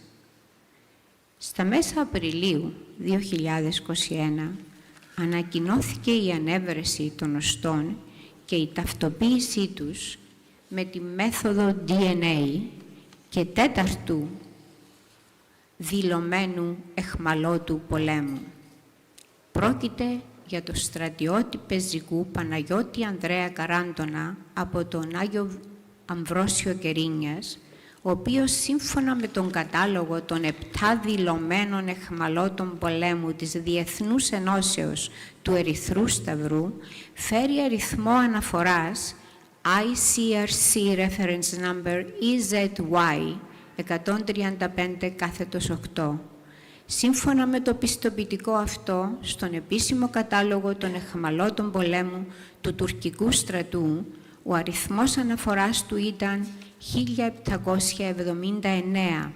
Στα μέσα Απριλίου 2021 ανακοινώθηκε η ανέβρεση των οστών και η ταυτοποίησή τους με τη μέθοδο DNA και τέταρτου δηλωμένου εχμαλώτου πολέμου. Πρόκειται για το στρατιώτη πεζικού Παναγιώτη Ανδρέα Καράντονα από τον Άγιο Αμβρόσιο Κερίνιας, ο οποίος σύμφωνα με τον κατάλογο των 7 δηλωμένων εχμαλώτων πολέμου της Διεθνούς Ενώσεως του Ερυθρού Σταυρού φέρει αριθμό αναφοράς ICRC Reference Number EZY 135/8. Σύμφωνα με το πιστοποιητικό αυτό, στον επίσημο κατάλογο των εχμαλώτων πολέμου του τουρκικού στρατού, ο αριθμός αναφοράς του ήταν 1779,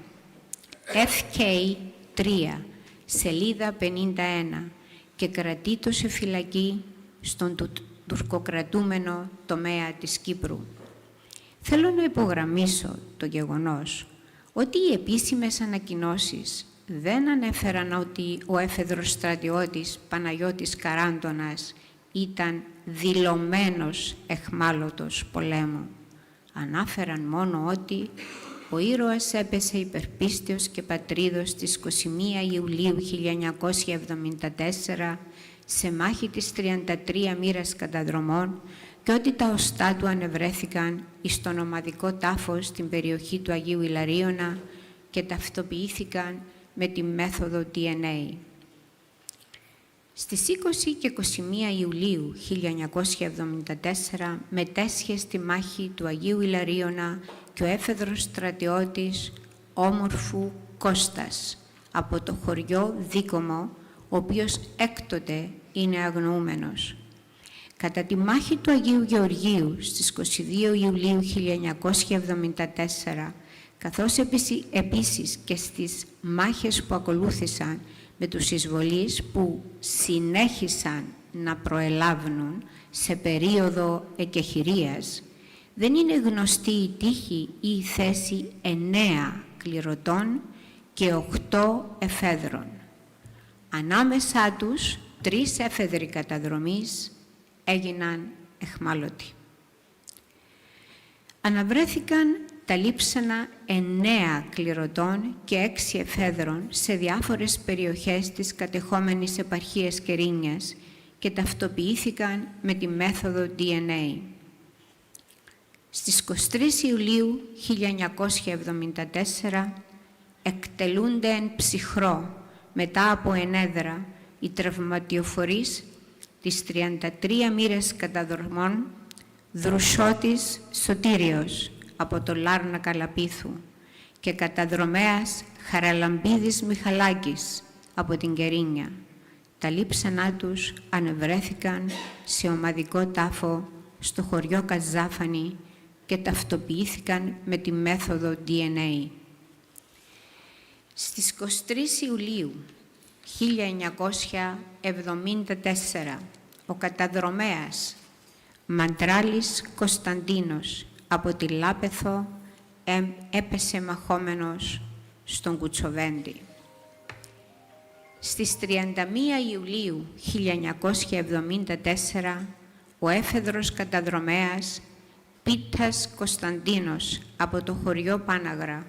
FK3, σελίδα 51 και κρατείτο σε φυλακή στον τουρκοκρατούμενο τομέα της Κύπρου. Θέλω να υπογραμμίσω το γεγονός ότι οι επίσημες ανακοινώσεις δεν ανέφεραν ότι ο έφεδρος στρατιώτης Παναγιώτης Καράντονας ήταν δηλωμένος εχμάλωτος πολέμου. Ανάφεραν μόνο ότι ο ήρωας έπεσε υπερπίστεως και πατρίδος στις 21 Ιουλίου 1974 σε μάχη της 33 μοίρας καταδρομών και ότι τα οστά του ανεβρέθηκαν εις τον ομαδικό τάφο στην περιοχή του Αγίου Ιλαρίωνα και ταυτοποιήθηκαν με τη μέθοδο DNA. Στις 20 και 21 Ιουλίου 1974 μετέσχε στη μάχη του Αγίου Ιλαρίωνα και ο έφεδρος στρατιώτης όμορφου Κώστας από το χωριό Δίκομο, ο οποίος έκτοτε είναι αγνοούμενος. Κατά τη μάχη του Αγίου Γεωργίου στις 22 Ιουλίου 1974, καθώς επίσης και στις μάχες που ακολούθησαν με τους εισβολείς που συνέχισαν να προελάβουν σε περίοδο εκεχηρίας, δεν είναι γνωστή η τύχη ή η θέση 9 κληρωτών και 8 εφέδρων. Ανάμεσά τους 3 έφεδροι καταδρομής έγιναν εχμάλωτοι. Αναβρέθηκαν τα λείψανα 9 κληρωτών και 6 εφέδρων σε διάφορες περιοχές της κατεχόμενης επαρχίας Κερίνιας και ταυτοποιήθηκαν με τη μέθοδο DNA. Στις 23 Ιουλίου 1974 εκτελούνται εν ψυχρό μετά από ενέδρα οι τραυματιοφορείς της 33 μοίρες καταδρομών Δρουσότης Σωτήριος από το Λάρνα Καλαπίθου και καταδρομέας Χαραλαμπίδης Μιχαλάκης από την Κερίνια. Τα λείψανά τους ανεβρέθηκαν σε ομαδικό τάφο στο χωριό Καζάφανη και ταυτοποιήθηκαν με τη μέθοδο DNA. Στις 23 Ιουλίου 1974, ο καταδρομέας Μαντράλης Κωνσταντίνος από τη Λάπεθο έπεσε μαχόμενος στον Κουτσοβέντη. Στις 31 Ιουλίου 1974, ο έφεδρος καταδρομέας Πίτας Κωνσταντίνος από το χωριό Πάναγρα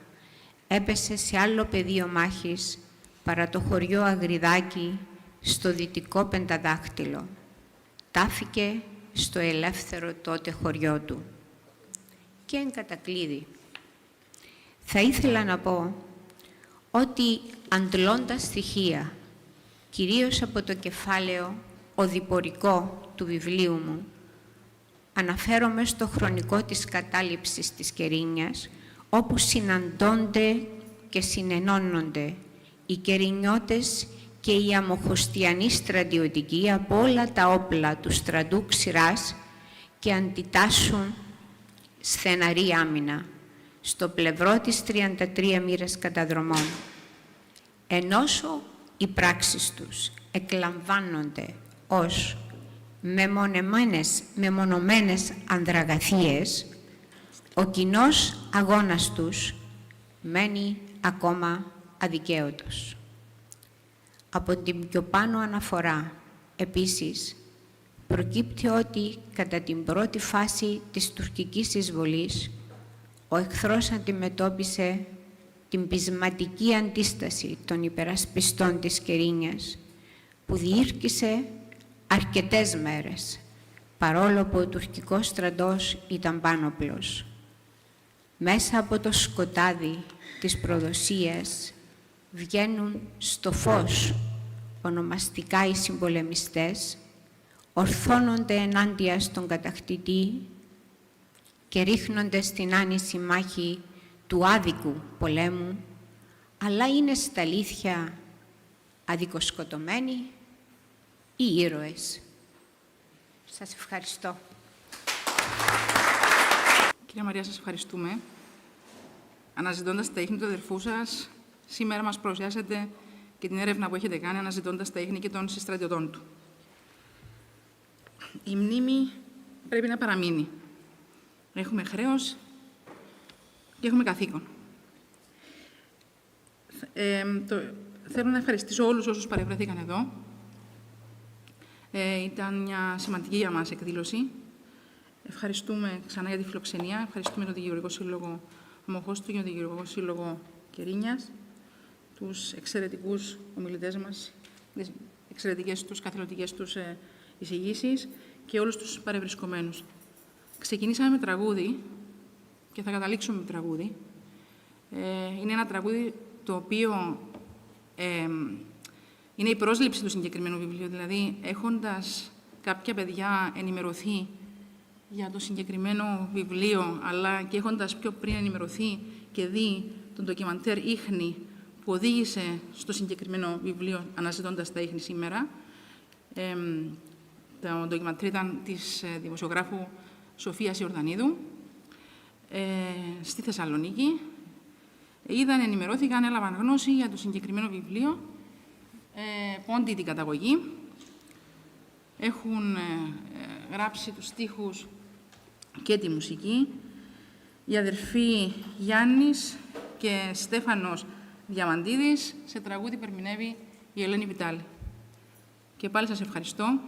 έπεσε σε άλλο πεδίο μάχης παρά το χωριό Αγριδάκι στο δυτικό Πενταδάχτυλο. τάφηκε στο ελεύθερο τότε χωριό του. Και εν κατακλείδη, θα ήθελα να πω ότι αντλώντας στοιχεία, κυρίως από το κεφάλαιο οδηπορικό του βιβλίου μου, αναφέρομαι στο χρονικό της κατάληψης της Κερίνιας, όπου συναντώνται και συνενώνονται οι Κερινιώτες και οι αμοχωστιανοί στρατιωτικοί από όλα τα όπλα του στρατού ξηράς και αντιτάσσουν στεναρή άμυνα στο πλευρό της 33 μοίρας καταδρομών. Ενώσο οι πράξεις τους εκλαμβάνονται ως μεμονωμένες ανδραγαθίες, ο κοινός αγώνας τους μένει ακόμα αδικαίωτος. Από την πιο πάνω αναφορά, επίσης, προκύπτει ότι κατά την πρώτη φάση της τουρκικής εισβολής, ο εχθρός αντιμετώπισε την πεισματική αντίσταση των υπερασπιστών της Κερίνιας, που διήρκησε αρκετές μέρες, παρόλο που ο τουρκικός στρατός ήταν πάνωπλος. Μέσα από το σκοτάδι της προδοσίας βγαίνουν στο φως ονομαστικά οι συμπολεμιστές, ορθώνονται ενάντια στον κατακτητή και ρίχνονται στην άνηση μάχη του άδικου πολέμου, αλλά είναι στα αλήθεια αδικοσκοτωμένοι ή ήρωες. Σας ευχαριστώ. Κυρία Μαρία, σας ευχαριστούμε. Αναζητώντας τα ίχνη του αδερφού σας, σήμερα μας παρουσιάσετε και την έρευνα που έχετε κάνει αναζητώντας τα ίχνη και των συστρατιωτών του. Η μνήμη πρέπει να παραμείνει. Έχουμε χρέος και έχουμε καθήκον. Θέλω να ευχαριστήσω όλους όσους παρευρέθηκαν εδώ. Ήταν μια σημαντική για μας εκδήλωση. Ευχαριστούμε ξανά για τη φιλοξενία. Ευχαριστούμε τον Δικηγορικό Σύλλογο Αμοχώστου και τον Δικηγορικό Σύλλογο Κερίνιας, τους εξαιρετικούς ομιλητές μας, τις εξαιρετικές τους καθηλωτικές τους εισηγήσεις και όλους τους παρευρισκομένους. Ξεκινήσαμε με τραγούδι και θα καταλήξουμε με τραγούδι. Είναι ένα τραγούδι το οποίο είναι η πρόσληψη του συγκεκριμένου βιβλίου. Δηλαδή, έχοντας κάποια παιδιά ενημερωθεί για το συγκεκριμένο βιβλίο, αλλά και έχοντας πιο πριν ενημερωθεί και δει τον ντοκιμαντέρ «Ίχνη» που οδήγησε στο συγκεκριμένο βιβλίο «Αναζητώντας τα ίχνη» σήμερα. Το ντοκιμαντέρ ήταν της δημοσιογράφου Σοφίας Ιορδανίδου στη Θεσσαλονίκη. Είδαν, ενημερώθηκαν, έλαβαν γνώση για το συγκεκριμένο βιβλίο, πόντι την καταγωγή. Έχουν γράψει τους στίχους και τη μουσική οι αδερφοί Γιάννης και Στέφανος Διαμαντίδης. Σε τραγούδι ερμηνεύει η Ελένη Βιτάλη. Και πάλι σας ευχαριστώ.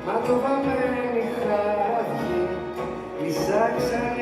Μα το βαμμένη χάδι, η σάξα